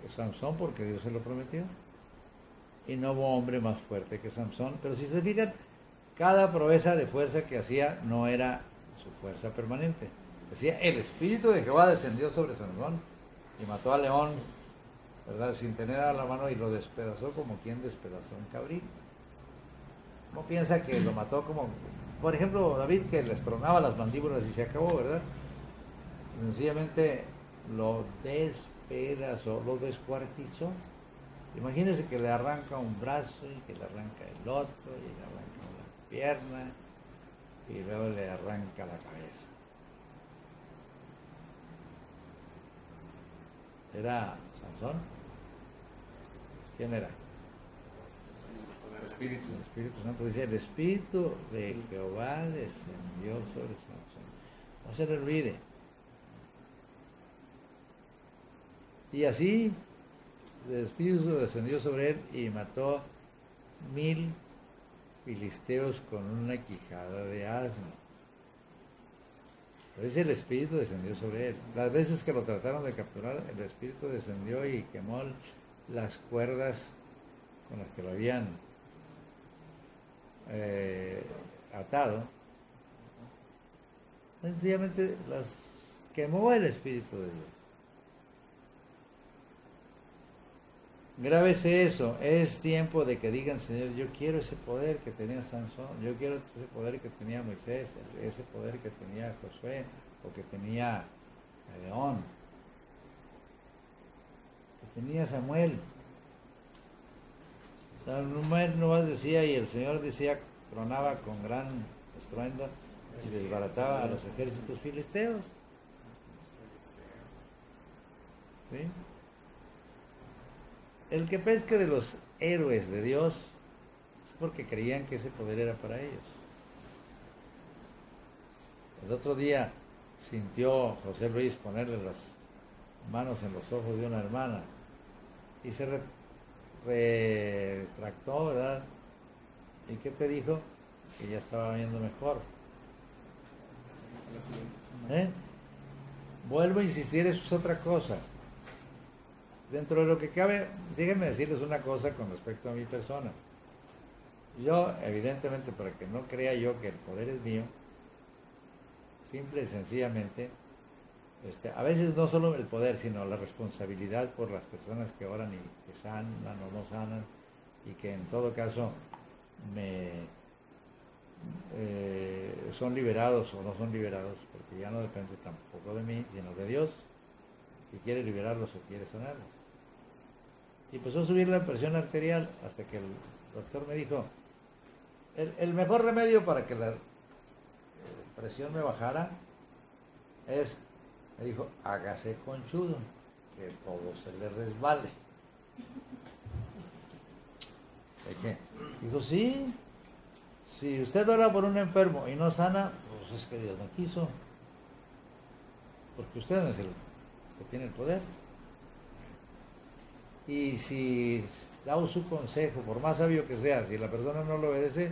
Samson porque Dios se lo prometió. Y no hubo hombre más fuerte que Samson. Pero si se fijan, cada proeza de fuerza que hacía no era su fuerza permanente. Decía, el Espíritu de Jehová descendió sobre Samson y mató al león, ¿verdad? Sin tener a la mano y lo despedazó como quien despedazó un cabrito. ¿Cómo piensa que lo mató como... Por ejemplo, David, que les tronaba las mandíbulas y se acabó, ¿verdad? Sencillamente lo despedazó, lo descuartizó. Imagínense que le arranca un brazo y que le arranca el otro y le arranca la pierna y luego le arranca la cabeza. ¿Era Sansón? ¿Quién era? El Espíritu. El Espíritu Santo. Dice, el Espíritu de Jehová descendió sobre Sansón. No se le olvide. Y así el Espíritu descendió sobre él y mató 1000 filisteos con una quijada de asno. Entonces el Espíritu descendió sobre él. Las veces que lo trataron de capturar, el Espíritu descendió y quemó las cuerdas con las que lo habían atado. Sencillamente las quemó el Espíritu de Dios. Grábese eso, es tiempo de que digan, Señor, yo quiero ese poder que tenía Sansón, yo quiero ese poder que tenía Moisés, ese poder que tenía Josué, o que tenía León, que tenía Samuel. Samuel nomás decía, y el Señor decía, tronaba con gran estruendo y desbarataba a los ejércitos filisteos. ¿Sí? El que pesque de los héroes de Dios es porque creían que ese poder era para ellos. El otro día sintió José Luis ponerle las manos en los ojos de una hermana y se retractó, ¿verdad? ¿Y qué te dijo? Que ya estaba viendo mejor. Vuelvo a insistir, eso es otra cosa. Dentro de lo que cabe, déjenme decirles una cosa con respecto a mi persona. Yo, evidentemente, para que no crea yo que el poder es mío, simple y sencillamente, a veces no solo el poder, sino la responsabilidad por las personas que oran y que sanan o no sanan, y que en todo caso son liberados o no son liberados, porque ya no depende tampoco de mí, sino de Dios, que quiere liberarlos o quiere sanarlos. Y empezó a subir la presión arterial hasta que el doctor me dijo, el mejor remedio para que la presión me bajara es Le dijo, hágase conchudo, que todo se le resbale. ¿De qué? Dijo, sí, si usted ora por un enfermo y no sana, pues es que Dios no quiso. Porque usted no es el que tiene el poder. Y si da su consejo, por más sabio que sea, si la persona no lo obedece,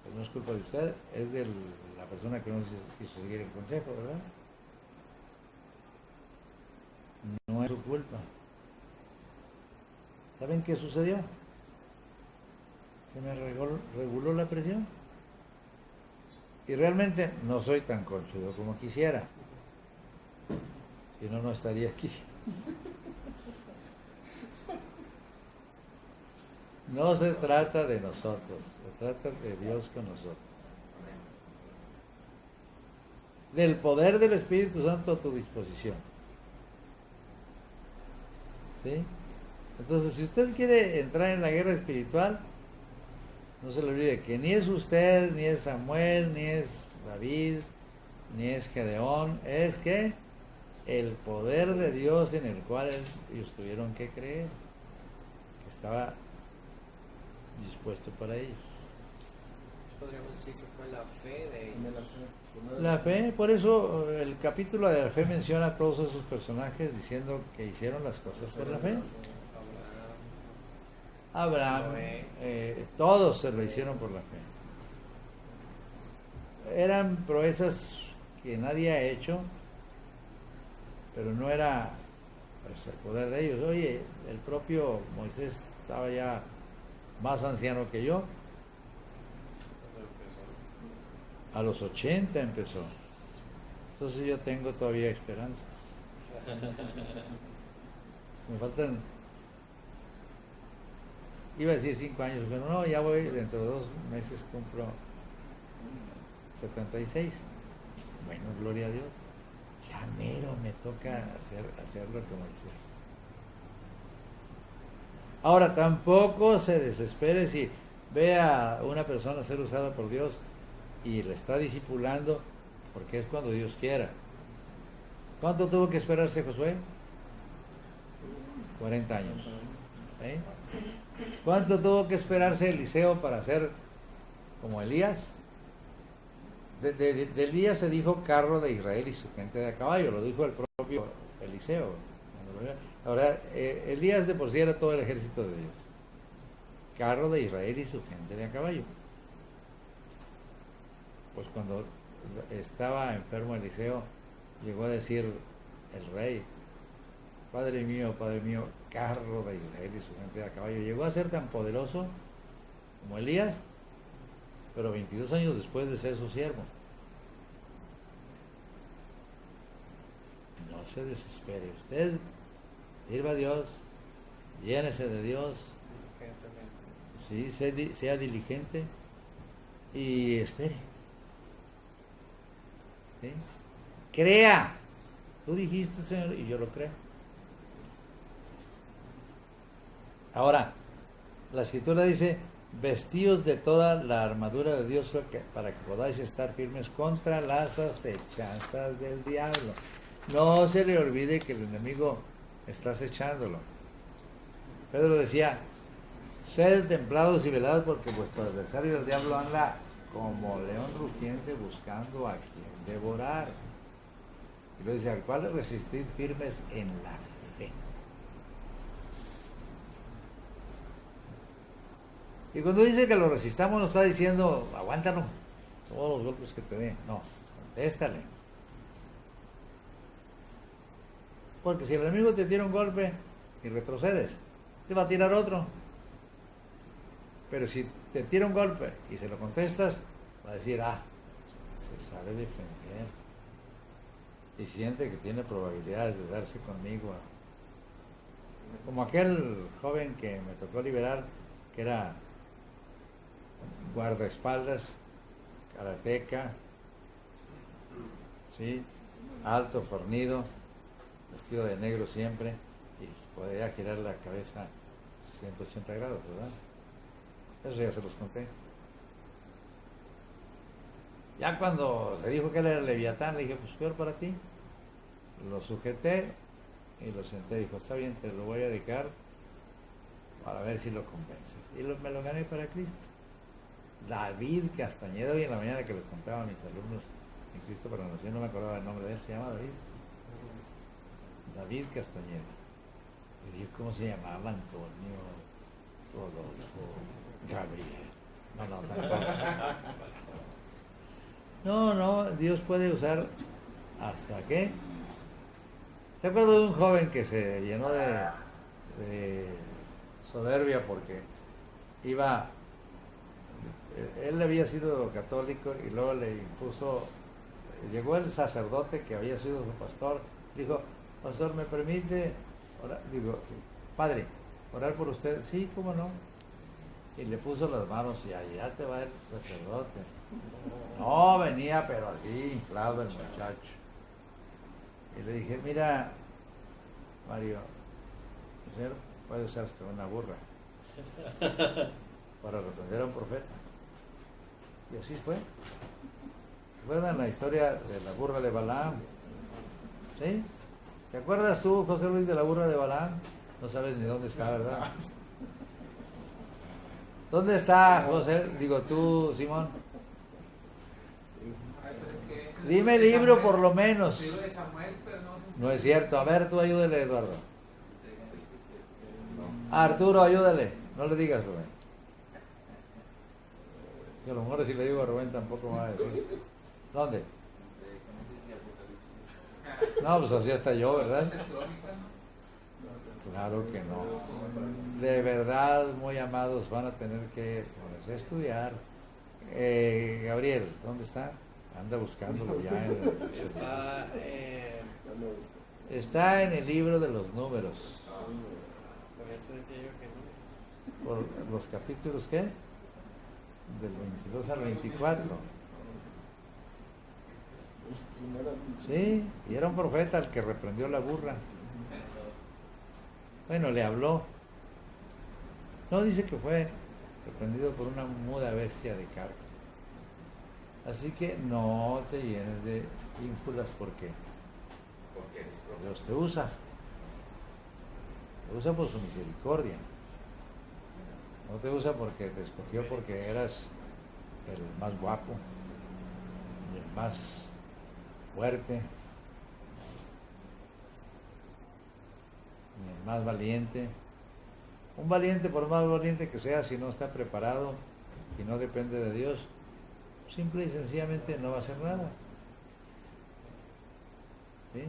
pues no es culpa de usted, es de la persona que no quiso seguir el consejo, ¿verdad? No es su culpa. ¿Saben qué sucedió? Se me reguló la presión. Y realmente no soy tan conchudo como quisiera. Si no, no estaría aquí. No se trata de nosotros, se trata de Dios con nosotros. Del poder del Espíritu Santo a tu disposición. ¿Sí? Entonces, si usted quiere entrar en la guerra espiritual, no se le olvide que ni es usted, ni es Samuel, ni es David, ni es Gedeón, es que el poder de Dios en el cual ellos tuvieron que creer, que estaba dispuesto para ellos. Podríamos decir que fue la fe de ellos. La fe, por eso el capítulo de la fe menciona a todos esos personajes diciendo que hicieron las cosas por la fe. Abraham, todos se lo hicieron por la fe. Eran proezas que nadie ha hecho, pero no era pues, el poder de ellos. Oye, el propio Moisés estaba ya más anciano que yo. A los 80 empezó. Entonces yo tengo todavía esperanzas. Me faltan, iba a decir 5 años, pero no, ya voy, dentro de 2 meses cumplo 76. Bueno, gloria a Dios. Ya mero me toca hacerlo como Moisés. Ahora, tampoco se desespere si ve a una persona ser usada por Dios y le está discipulando, porque es cuando Dios quiera. ¿Cuánto tuvo que esperarse Josué? 40 años. ¿Eh? ¿Cuánto tuvo que esperarse Eliseo para ser como Elías? De Elías se dijo carro de Israel y su gente de a caballo, lo dijo el propio Eliseo. Ahora, Elías de por sí era todo el ejército de Dios. Carro de Israel y su gente de a caballo. Pues cuando estaba enfermo Eliseo, llegó a decir el rey, Padre mío, carro de Israel y su gente de a caballo. Llegó a ser tan poderoso como Elías, pero 22 años después de ser su siervo. No se desespere. Usted sirva a Dios, llénese de Dios, sí, sea diligente y espere. ¿Sí? Crea. Tú dijiste, Señor, y yo lo creo. Ahora, la Escritura dice, vestidos de toda la armadura de Dios para que podáis estar firmes contra las acechanzas del diablo. No se le olvide que el enemigo está acechándolo. Pedro decía, sed templados y velados porque vuestro adversario el diablo anda como león rugiente buscando a quien devorar. Y luego dice, al cual resistid firmes en la fe. Y cuando dice que lo resistamos, no está diciendo, aguántalo, todos los golpes que te dé. No, contéstale. Porque si el enemigo te tira un golpe y retrocedes, te va a tirar otro. Pero si te tira un golpe y se lo contestas, va a decir, se sabe defender. Y siente que tiene probabilidades de darse conmigo. Como aquel joven que me tocó liberar, que era guardaespaldas, karateca, ¿sí? Alto, fornido, vestido de negro siempre, y podía girar la cabeza 180 grados, ¿verdad? Eso ya se los conté. Ya cuando se dijo que él era Leviatán, le dije, pues peor para ti. lo sujeté y lo senté. Dijo, está bien, te lo voy a dedicar para ver si lo convences. Y me lo gané para Cristo. David Castañeda, hoy en la mañana que les contaba a mis alumnos en Cristo para la Nación, no me acordaba el nombre de él, se llama David. David Castañeda. Y yo, ¿cómo se llamaba? Antonio, Rodolfo, Gabriel. No, Dios puede usar hasta qué. Recuerdo de un joven que se llenó de soberbia porque él había sido católico y luego le impuso, llegó el sacerdote que había sido su pastor, dijo, pastor, ¿me permite orar? Digo, padre, orar por usted. Sí, ¿cómo no? Y le puso las manos y allá te va el sacerdote. No, venía pero así inflado el muchacho. Y le dije, mira, Mario, el Señor puede usar hasta una burra para reprender a un profeta. Y así fue. ¿Recuerdan la historia de la burra de Balaam? ¿Sí? ¿Te acuerdas tú, José Luis, de la burra de Balaam? No sabes ni dónde está, ¿verdad? ¿Dónde está, José? Digo tú, Simón. Dime el libro por lo menos. No es cierto. A ver, tú ayúdale, Eduardo. Arturo, ayúdale. No le digas, Rubén. Que a lo mejor si le digo a Rubén tampoco me va a decir. ¿Dónde? No, pues así hasta yo, ¿verdad? Claro que no. De verdad, muy amados, van a tener que ponerse a estudiar. Gabriel, ¿dónde está? Anda buscándolo ya. Está en el libro de los números. Por eso decía yo que no. Por los capítulos, ¿qué? Del 22 al 24. Sí, y era un profeta el que reprendió la burra. Bueno, le habló. No, dice que fue reprendido por una muda bestia de carga. Así que no te llenes de ínfulas porque Dios te usa. Te usa por su misericordia. No te usa porque te escogió porque eras el más guapo, el más fuerte, ni el más valiente. Un valiente, por más valiente que sea, si no está preparado y no depende de Dios, simple y sencillamente no va a hacer nada. ¿Sí?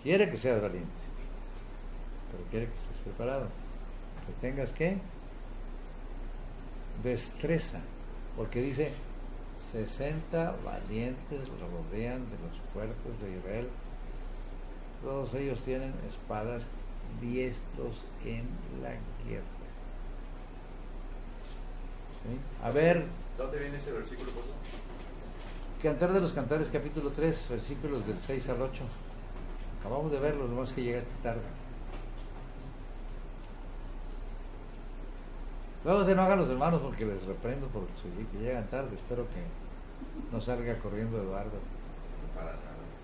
Quiere que seas valiente, pero quiere que estés preparado. Que tengas ¿qué? Destreza, porque dice 60 valientes rodean de los fuertes de Israel, todos ellos tienen espadas, diestros en la guerra. ¿Sí? A ver, ¿dónde viene ese versículo, pastor? Cantar de los Cantares, capítulo 3, versículos del 6 al 8. Acabamos de verlo, nomás que llegaste tarde. Luego se enojan los hermanos porque les reprendo porque que llegan tarde. Espero que no salga corriendo Eduardo. Para nada.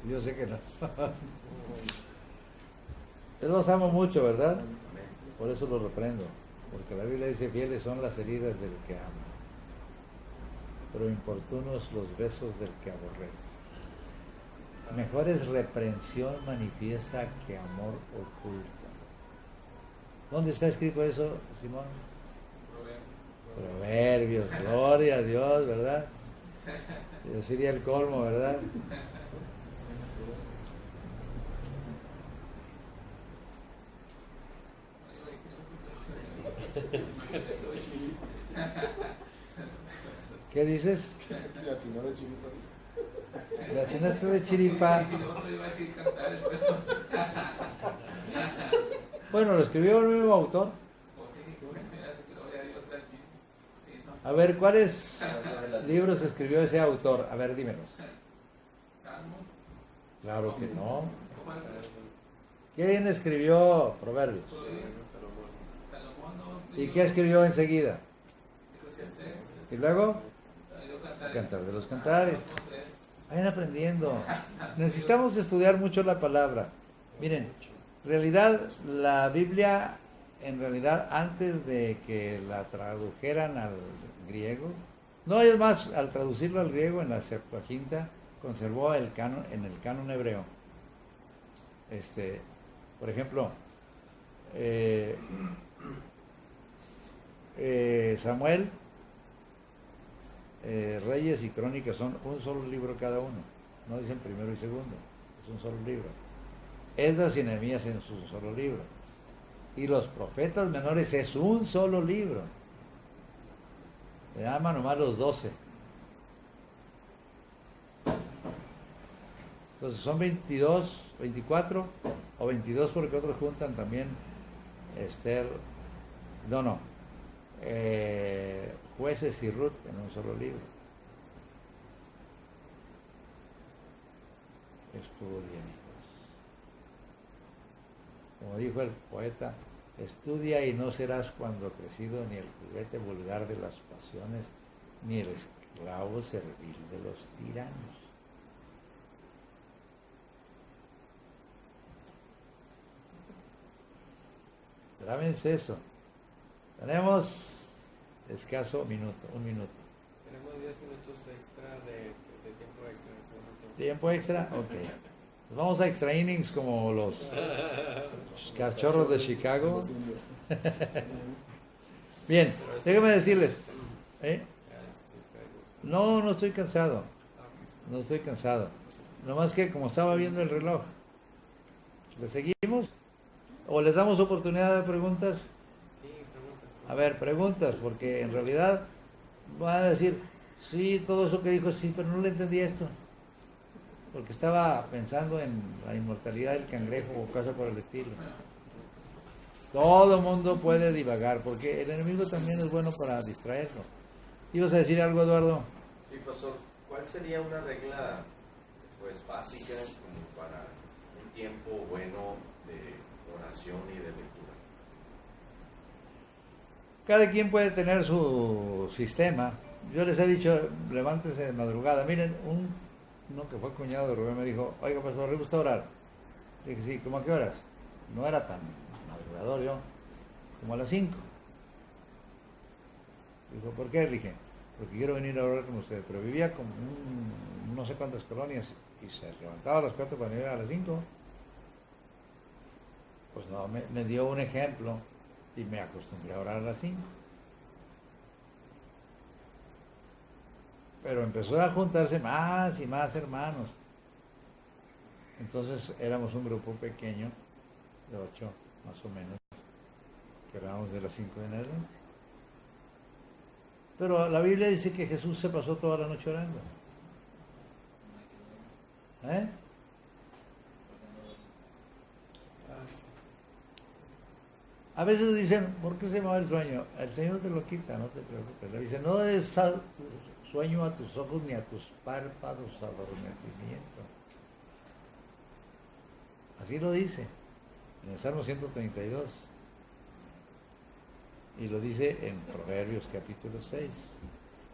Yo sé que no. Yo los amo mucho, ¿verdad? Por eso los reprendo. Porque la Biblia dice, fieles son las heridas del que ama, pero importunos los besos del que aborrece. Mejor es reprensión manifiesta que amor oculto. ¿Dónde está escrito eso, Simón? Proverbios, gloria a Dios, ¿verdad? Yo sería el colmo, ¿verdad? ¿Qué dices? Le atinó de chiripa. ¿Le atinaste de chiripa? Bueno, lo escribió el mismo autor. A ver, ¿cuáles libros escribió ese autor? A ver, dímelos. Claro que no. ¿Quién escribió Proverbios? ¿Y qué escribió enseguida? ¿Y luego? Cantar de los Cantares. Vayan aprendiendo. Necesitamos estudiar mucho la palabra. Miren, en realidad la Biblia, en realidad antes de que la tradujeran al griego, no es más, al traducirlo al griego en la Septuaginta, conservó el canon, en el canon hebreo. Por ejemplo, Samuel, Reyes y Crónicas son un solo libro cada uno, no dicen primero y segundo, es un solo libro. Esdras y Nehemías es un solo libro, y los profetas menores es un solo libro. Se llaman nomás los 12. Entonces son 22, 24 o 22 porque otros juntan también Esther, Jueces y Ruth en un solo libro. Estudien, hijos. Como dijo el poeta, estudia y no serás cuando crecido ni el juguete vulgar de las pasiones, ni el esclavo servil de los tiranos. Grábense eso. Tenemos escaso un minuto. Tenemos 10 minutos extra de tiempo extra. ¿Tiempo extra? Ok. Nos vamos a extra innings como los cachorros de Chicago. Bien, déjenme decirles. No estoy cansado. No estoy cansado. Nomás que como estaba viendo el reloj, ¿le seguimos? ¿O les damos oportunidad de preguntas? Sí, preguntas. A ver, preguntas, porque en realidad van a decir, sí, todo eso que dijo, sí, pero no le entendí esto. Porque estaba pensando en la inmortalidad del cangrejo o cosas por el estilo. Todo el mundo puede divagar, porque el enemigo también es bueno para distraerlo. ¿Ibas a decir algo, Eduardo? Sí, pastor. ¿Cuál sería una regla pues básica como para un tiempo bueno de oración y de lectura? Cada quien puede tener su sistema. Yo les he dicho, levántense de madrugada. Miren, uno que fue cuñado de Rubén me dijo, oiga, pastor, ¿le gusta orar? Le dije, sí, ¿cómo a qué horas? No era tan madrugador yo, como a las 5. Dijo, ¿por qué? Le dije, porque quiero venir a orar con ustedes. Pero vivía con no sé cuántas colonias y se levantaba a las 4 para venir a las 5. Pues no, me dio un ejemplo y me acostumbré a orar a las 5. Pero empezó a juntarse más y más hermanos. Entonces éramos un grupo pequeño, de 8 más o menos, que orábamos de las 5 en adelante. Pero la Biblia dice que Jesús se pasó toda la noche orando. A veces dicen, ¿por qué se me va el sueño? El Señor te lo quita, no te preocupes. Le dice, no des sueño a tus ojos ni a tus párpados adormecimiento. Así lo dice en el Salmo 132. Y lo dice en Proverbios capítulo 6.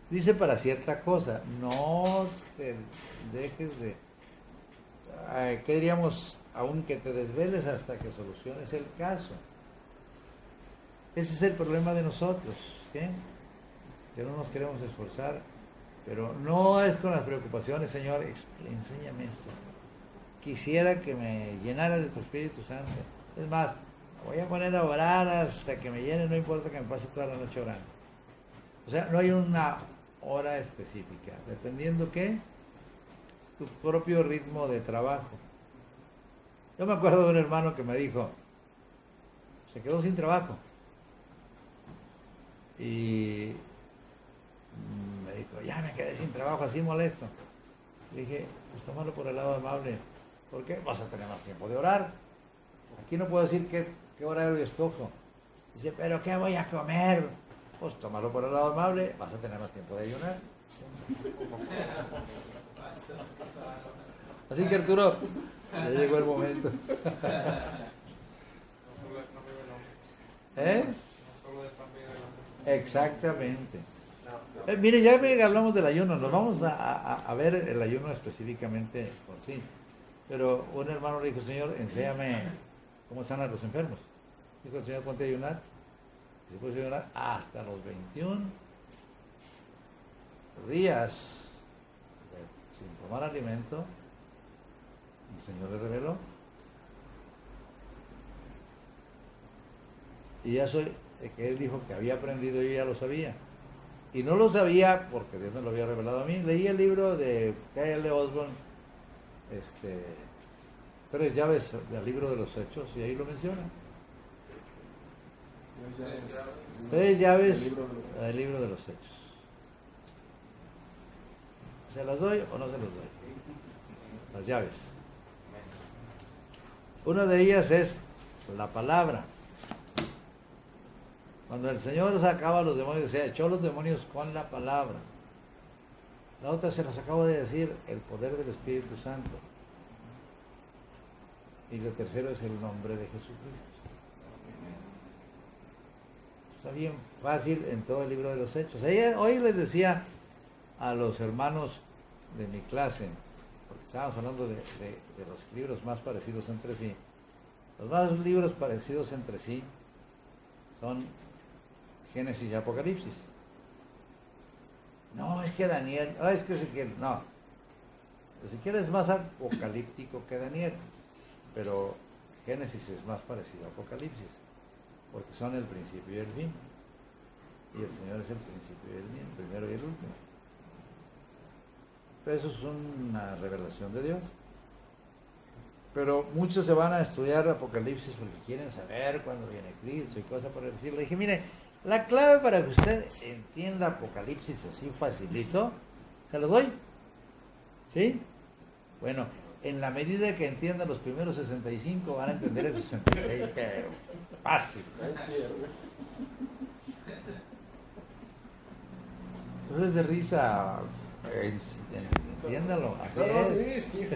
Dice para cierta cosa, no te dejes de... ¿qué diríamos? Aunque te desveles hasta que soluciones el caso. Ese es el problema de nosotros, ¿qué? Que no nos queremos esforzar, pero no es con las preocupaciones, Señor, enséñame esto. Quisiera que me llenaras de tu Espíritu Santo. Es más, me voy a poner a orar hasta que me llene, no importa que me pase toda la noche orando. O sea, no hay una hora específica, dependiendo qué, tu propio ritmo de trabajo. Yo me acuerdo de un hermano que me dijo, se quedó sin trabajo. Y me dijo, ya me quedé sin trabajo, así molesto. Le dije, pues tómalo por el lado amable. ¿Por qué? Vas a tener más tiempo de orar. Aquí no puedo decir qué horario escojo. Dice, ¿pero qué voy a comer? Pues tómalo por el lado amable, vas a tener más tiempo de ayunar. Así que Arturo, ya llegó el momento. ¿Eh? Exactamente. Mire, ya que hablamos del ayuno, nos vamos a ver el ayuno específicamente por sí. Pero un hermano le dijo, Señor, enséñame cómo sanan los enfermos. Dijo el Señor, ponte a ayunar. Y se puso a ayunar hasta los 21 días sin tomar alimento. El Señor le reveló. Y eso que él dijo que había aprendido, yo ya lo sabía. Y no lo sabía porque Dios me lo había revelado a mí. Leí el libro de K.L. Osborne, 3 llaves del libro de los Hechos, y ahí lo menciona. 3 llaves del libro de los Hechos. ¿Se las doy o no se las doy? Las llaves. Una de ellas es la palabra. Cuando el Señor sacaba a los demonios, decía, echó a los demonios con la palabra. La otra se las acabo de decir, el poder del Espíritu Santo. Y lo tercero es el nombre de Jesucristo. Está bien fácil en todo el libro de los Hechos. Hoy les decía a los hermanos de mi clase, porque estábamos hablando de los libros más parecidos entre sí. Los más libros parecidos entre sí son Génesis y Apocalipsis. No, es que Daniel, es que Ezequiel, no. Ezequiel es más apocalíptico que Daniel, pero Génesis es más parecido a Apocalipsis, porque son el principio y el fin. Y el Señor es el principio y el fin, el primero y el último. Pero eso es una revelación de Dios. Pero muchos se van a estudiar Apocalipsis porque quieren saber cuándo viene Cristo y cosas por el estilo. Le dije, mire, la clave para que usted entienda Apocalipsis así facilito, ¿se lo doy? ¿Sí? Bueno, en la medida que entienda los primeros 65, van a entender el 66, pero fácil. Pero es de risa, entiéndalo, así es. Sí.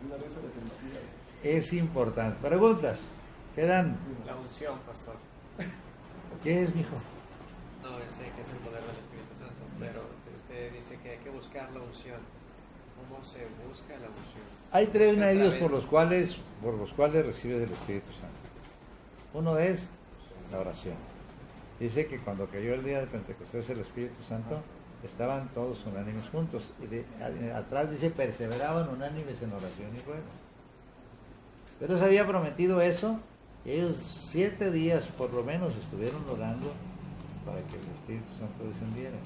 Una risa definitiva. Es importante. Preguntas, quedan. La unción, pastor. ¿Qué es, mijo? No, yo sé que es el poder del Espíritu Santo, pero usted dice que hay que buscar la unción. ¿Cómo se busca la unción? Hay 3 Busca medios a por través- los cuales recibes el Espíritu Santo. Uno es la oración. Dice que cuando cayó el día de Pentecostés el Espíritu Santo, estaban todos unánimes juntos. Y atrás dice, perseveraban unánimes en oración y ruego. Pero se había prometido eso, y ellos 7 días por lo menos estuvieron orando para que el Espíritu Santo descendiera.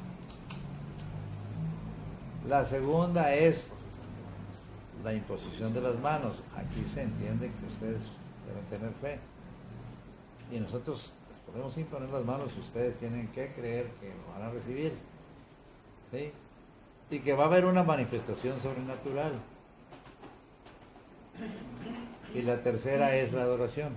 La segunda es la imposición de las manos. Aquí se entiende que ustedes deben tener fe. Y nosotros les podemos imponer las manos y ustedes tienen que creer que lo van a recibir. ¿Sí? Y que va a haber una manifestación sobrenatural. Y la tercera es la adoración.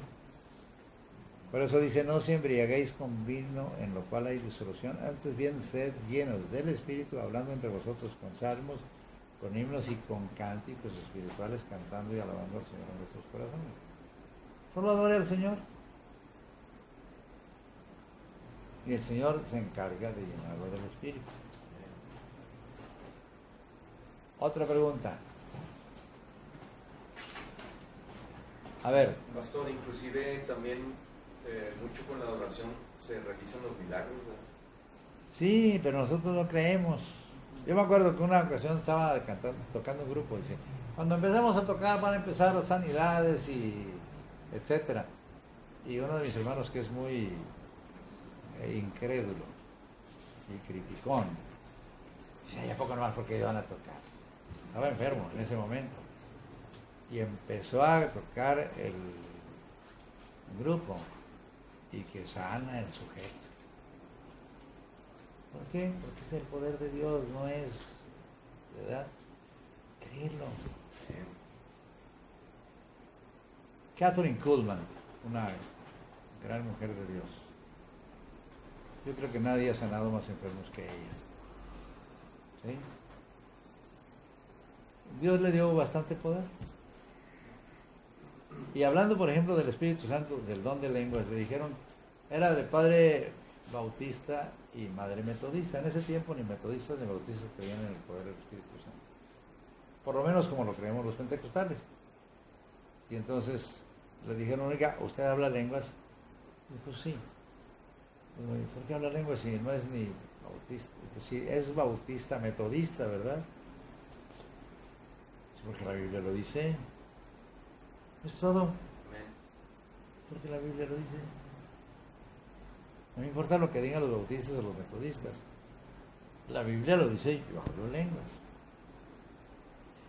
Por eso dice, no os embriaguéis con vino en lo cual hay disolución, antes bien sed llenos del Espíritu, hablando entre vosotros con salmos, con himnos y con cánticos espirituales, cantando y alabando al Señor en nuestros corazones. Solo adore al Señor. Y el Señor se encarga de llenarlo del Espíritu. Otra pregunta. A ver. Pastor, inclusive también mucho con la adoración se realizan los milagros, ¿verdad? Sí, pero nosotros no creemos. Yo me acuerdo que una ocasión estaba tocando un grupo, dice, cuando empezamos a tocar van a empezar las sanidades y etcétera. Y uno de mis hermanos que es muy incrédulo y criticón, dice, ay, ¿a poco no más porque van a tocar? Estaba enfermo en ese momento. Y empezó a tocar el grupo y que sana el sujeto. ¿Por qué? Porque es el poder de Dios, no es, ¿verdad? Creerlo. Catherine Kuhlman, una gran mujer de Dios. Yo creo que nadie ha sanado más enfermos que ella. ¿Sí? Dios le dio bastante poder. Y hablando, por ejemplo, del Espíritu Santo, del don de lenguas, le dijeron, era de padre bautista y madre metodista. En ese tiempo ni metodistas ni bautistas creían en el poder del Espíritu Santo. Por lo menos como lo creemos los pentecostales. Y entonces le dijeron, oiga, ¿usted habla lenguas? Dijo, sí. Digo, ¿y por qué habla lenguas si no es ni bautista? Dijo, sí, es bautista metodista, ¿verdad? Sí, porque la Biblia lo dice. Es todo. Amén. Porque la Biblia lo dice. No me importa lo que digan los bautistas o los metodistas. La Biblia lo dice, yo hablo lenguas.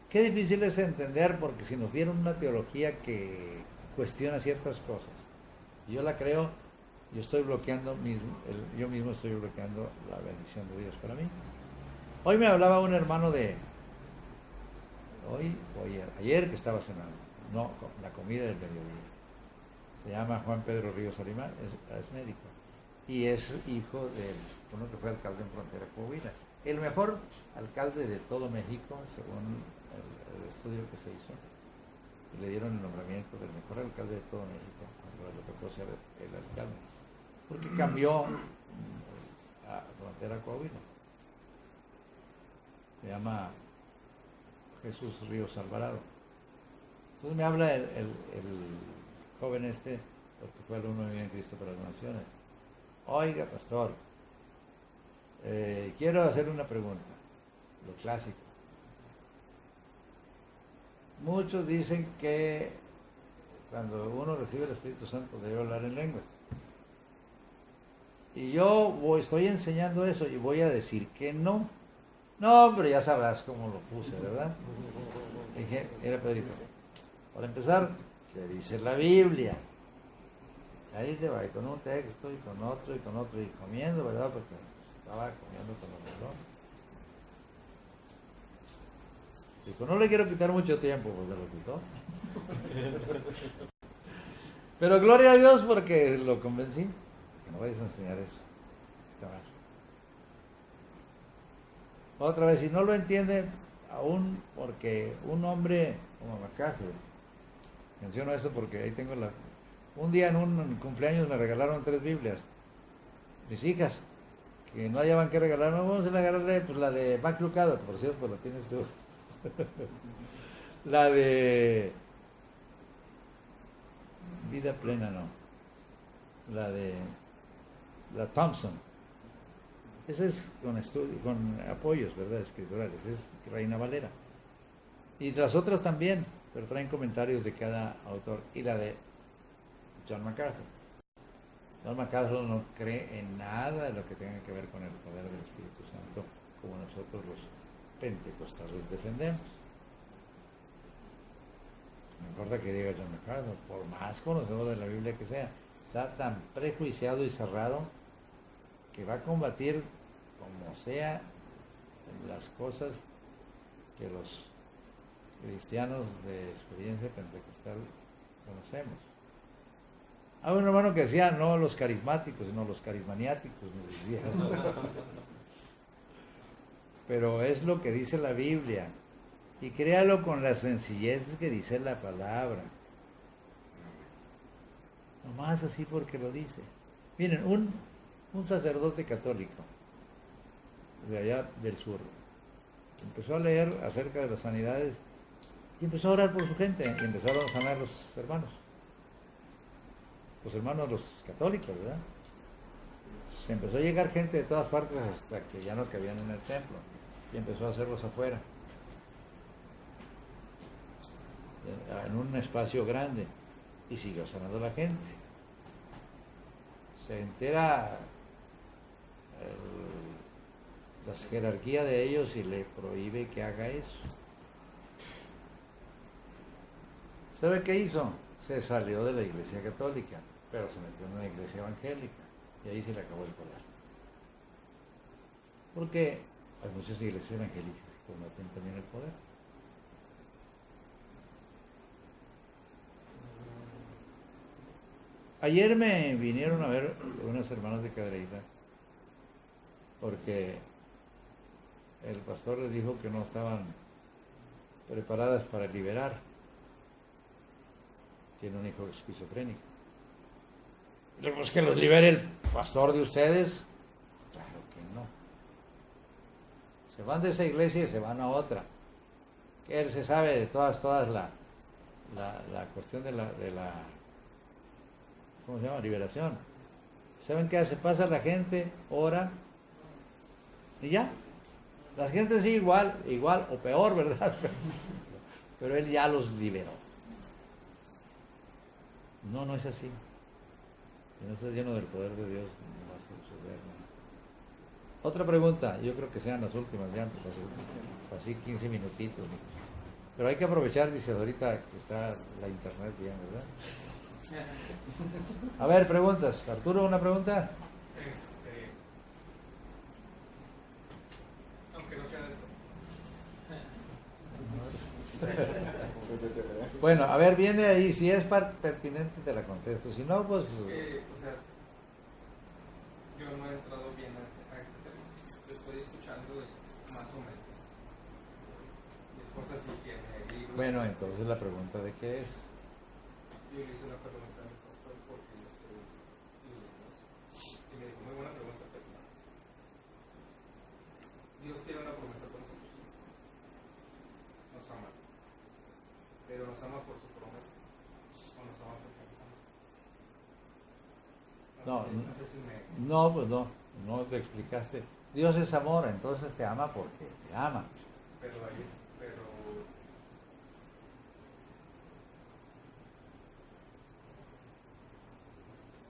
Qué difícil es entender, porque si nos dieron una teología que cuestiona ciertas cosas, y yo la creo, yo mismo estoy bloqueando la bendición de Dios para mí. Hoy me hablaba un hermano ayer que estaba cenando, no, la comida del mediodía. Se llama Juan Pedro Ríos Arimán, es médico, y es hijo de uno que fue alcalde en Frontera Coahuila. El mejor alcalde de todo México, según el estudio que se hizo, y le dieron el nombramiento del mejor alcalde de todo México cuando le tocó ser el alcalde, porque cambió a Frontera Coahuila. Se llama Jesús Ríos Alvarado. Entonces me habla el joven porque fue alumno de en Cristo para las Naciones. Oiga, pastor, quiero hacerle una pregunta, lo clásico. Muchos dicen que cuando uno recibe el Espíritu Santo debe hablar en lenguas. Y yo estoy enseñando eso y voy a decir que no. No, pero ya sabrás cómo lo puse, ¿verdad? Dije, era Pedrito, para empezar, ¿qué dice la Biblia? Ahí te va, y con un texto, y con otro, y comiendo, ¿verdad? Porque estaba comiendo con los melones. Dijo, no le quiero quitar mucho tiempo, pues me lo quitó. Pero gloria a Dios porque lo convencí, que no vayas a enseñar eso. Está mal. Otra vez, si no lo entiende, aún porque un hombre como MacArthur, menciono eso porque ahí tengo un día en un cumpleaños me regalaron 3 Biblias. Mis hijas, que no hallaban que regalarme, vamos a regalarle pues la de Mac Lucado, por cierto, pues la tienes tú. La de Vida Plena, no. La de la Thompson. Esa es con apoyos, ¿verdad? Escriturales. Es Reina Valera. Y las otras también, pero traen comentarios de cada autor. Y la de John MacArthur. John MacArthur no cree en nada de lo que tenga que ver con el poder del Espíritu Santo, como nosotros los pentecostales defendemos. No importa que diga John MacArthur, por más conocedor de la Biblia que sea, está tan prejuiciado y cerrado que va a combatir como sea las cosas que los cristianos de experiencia pentecostal conocemos. Hay un hermano que decía, no los carismáticos, sino los carismaniáticos, me decía. Pero es lo que dice la Biblia. Y créalo con la sencillez que dice la palabra. Nomás así porque lo dice. Miren, un sacerdote católico de allá del sur empezó a leer acerca de las sanidades y empezó a orar por su gente y empezaron a sanar los hermanos. Los hermanos, los católicos, ¿verdad? Se empezó a llegar gente de todas partes hasta que ya no cabían en el templo y empezó a hacerlos afuera, en un espacio grande, y siguió sanando la gente. Se entera la jerarquía de ellos y le prohíbe que haga eso. ¿Sabe qué hizo? Se salió de la iglesia católica, pero se metió en una iglesia evangélica y ahí se le acabó el poder. Porque hay muchas iglesias evangélicas que combaten también el poder. Ayer me vinieron a ver unas hermanas de Cadereyta porque el pastor les dijo que no estaban preparadas para liberar. Tiene un hijo esquizofrénico. Pues que los libere el pastor de ustedes? Claro que no. Se van de esa iglesia y se van a otra. Que él se sabe de todas la cuestión de la, ¿cómo se llama? Liberación. ¿Saben qué hace? Pasa la gente, ora, y ya. La gente sí igual o peor, ¿verdad? Pero él ya los liberó. No es así. Si no estás lleno del poder de Dios, no va a suceder nada. Otra pregunta, yo creo que sean las últimas, ya así 15 minutitos. Pero hay que aprovechar, dice ahorita que está la internet bien, ¿verdad? A ver, preguntas. Arturo, ¿una pregunta? Aunque no sea de esto. Bueno, a ver, viene ahí. Si es pertinente, te la contesto. Si no, pues. O sea, yo no he entrado bien a este tema. Lo estoy escuchando más o menos. Mi esposa sí tiene libros. Bueno, entonces la pregunta de qué es. Yo le hice una pregunta a mi pastor porque yo estoy leyendo eso. Y me dijo, muy buena pregunta, pero no. Dios tiene una promesa con nosotros. Nos ama. Pero nos ama por su promesa. O nos ama porque nos ama. No, pues no te explicaste. Dios es amor, entonces te ama porque te ama. Pero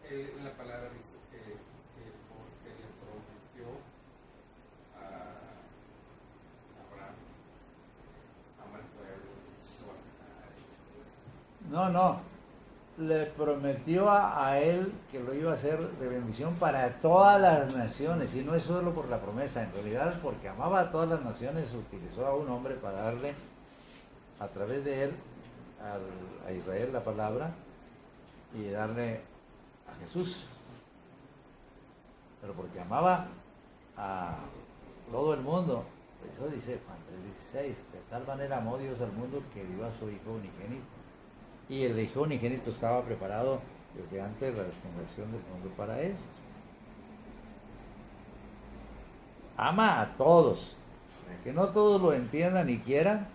él en la palabra dice que porque le prometió a Abraham, ama al pueblo, lo va a sacar. No. Le prometió a él que lo iba a hacer de bendición para todas las naciones. Y no es solo por la promesa, en realidad es porque amaba a todas las naciones. Utilizó a un hombre para darle, a través de él, a Israel la palabra y darle a Jesús. Pero porque amaba a todo el mundo. Eso dice Juan 3:16. De tal manera amó Dios al mundo que dio a su Hijo unigénito. Y el Hijo unigénito estaba preparado desde antes de la fundación del mundo para eso. Ama a todos. Que no todos lo entiendan ni quieran.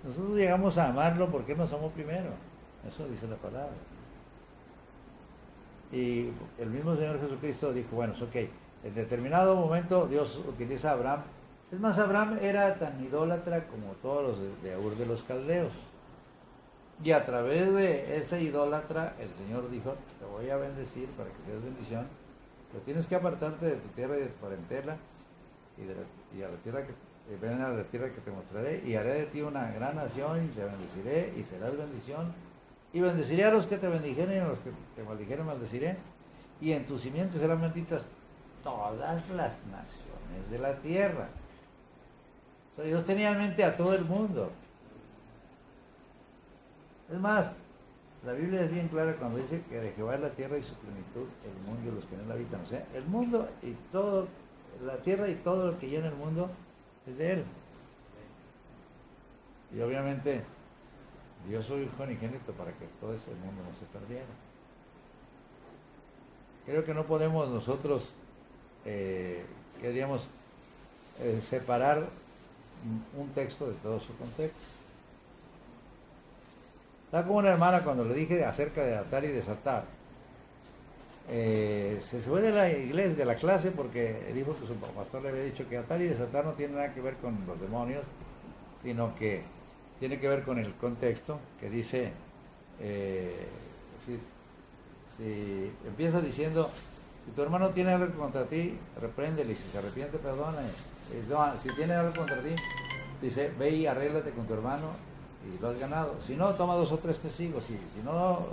Nosotros llegamos a amarlo porque nos amó primero. Eso dice la palabra. Y el mismo Señor Jesucristo dijo, bueno, ok, en determinado momento Dios utiliza a Abraham. Es más, Abraham era tan idólatra como todos los de Ur de los Caldeos. Y a través de ese idólatra, el Señor dijo, te voy a bendecir para que seas bendición, pero tienes que apartarte de tu tierra y de tu parentela, y a la tierra ven a la tierra que te mostraré, y haré de ti una gran nación, y te bendeciré, y serás bendición, y bendeciré a los que te bendijeren, y a los que te maldijeren maldeciré, y en tus simientes serán benditas todas las naciones de la tierra. O sea, Dios tenía en mente a todo el mundo. Es más, la Biblia es bien clara cuando dice que de Jehová es la tierra y su plenitud, el mundo y los que en él habitan. O sea, el mundo y todo, la tierra y todo lo que llena el mundo es de él. Y obviamente, Dios su Hijo unigénito para que todo ese mundo no se perdiera. Creo que no podemos nosotros, separar un texto de todo su contexto. Está como una hermana cuando le dije acerca de atar y desatar. Se fue de la iglesia, de la clase, porque dijo que su pastor le había dicho que atar y desatar no tiene nada que ver con los demonios, sino que tiene que ver con el contexto, que dice, si empieza diciendo, si tu hermano tiene algo contra ti, repréndele, y si se arrepiente, perdona. Si tiene algo contra ti, dice, ve y arréglate con tu hermano, y lo has ganado. Si no, toma 2 o 3 testigos. Si no,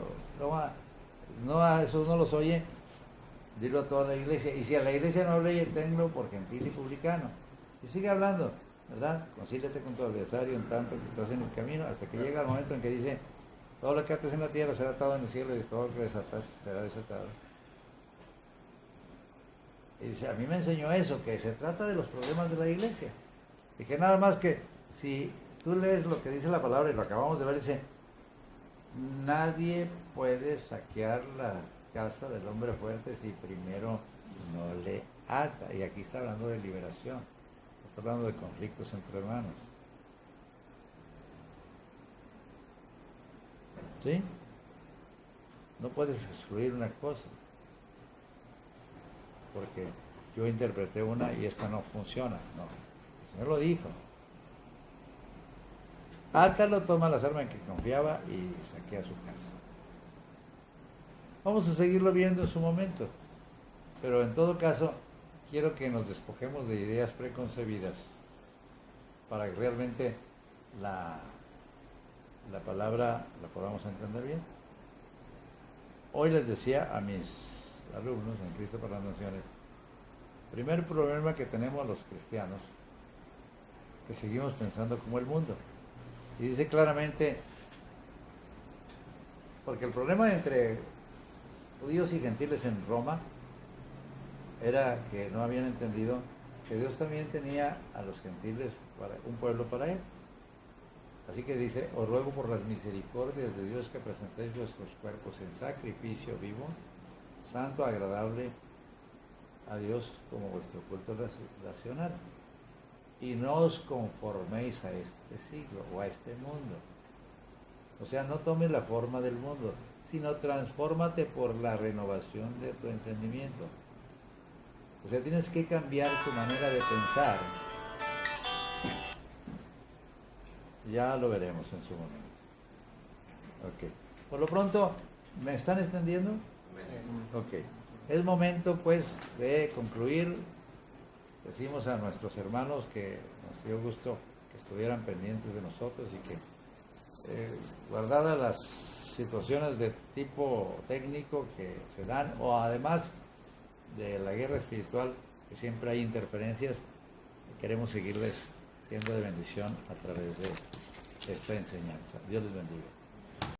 esos no los oye, dilo a toda la iglesia. Y si a la iglesia no lo oye, tenlo por gentil y publicano. Y sigue hablando, ¿verdad? Concíliate con tu adversario en tanto que estás en el camino, hasta que llega el momento en que dice, todo lo que ates en la tierra será atado en el cielo, y todo lo que desatas será desatado. Y dice, a mí me enseñó eso, que se trata de los problemas de la iglesia. Dije, nada más que si tú lees lo que dice la palabra, y lo acabamos de ver, dice, nadie puede saquear casa del hombre fuerte si primero no le ata. Y aquí está hablando de liberación, está hablando de conflictos entre hermanos. ¿Sí? No puedes excluir una cosa, porque yo interpreté una y esta no funciona. No, el Señor lo dijo. Átalo, toma las armas en que confiaba y saquea su casa. Vamos a seguirlo viendo en su momento, pero en todo caso quiero que nos despojemos de ideas preconcebidas para que realmente la palabra la podamos entender bien. Hoy les decía a mis alumnos en Cristo para las Naciones, primer problema que tenemos los cristianos, que seguimos pensando como el mundo. Y dice claramente, porque el problema entre judíos y gentiles en Roma era que no habían entendido que Dios también tenía a los gentiles para un pueblo para él. Así que dice, os ruego por las misericordias de Dios que presentéis vuestros cuerpos en sacrificio vivo, santo, agradable a Dios como vuestro culto racional. Y no os conforméis a este siglo o a este mundo. O sea, no tomes la forma del mundo, sino transfórmate por la renovación de tu entendimiento. O sea, tienes que cambiar tu manera de pensar. Ya lo veremos en su momento. Ok. Por lo pronto, ¿me están entendiendo? Ok. Es momento, pues, de concluir. Decimos a nuestros hermanos que nos dio gusto que estuvieran pendientes de nosotros y que, guardadas las situaciones de tipo técnico que se dan, o además de la guerra espiritual, que siempre hay interferencias, queremos seguirles siendo de bendición a través de esta enseñanza. Dios les bendiga.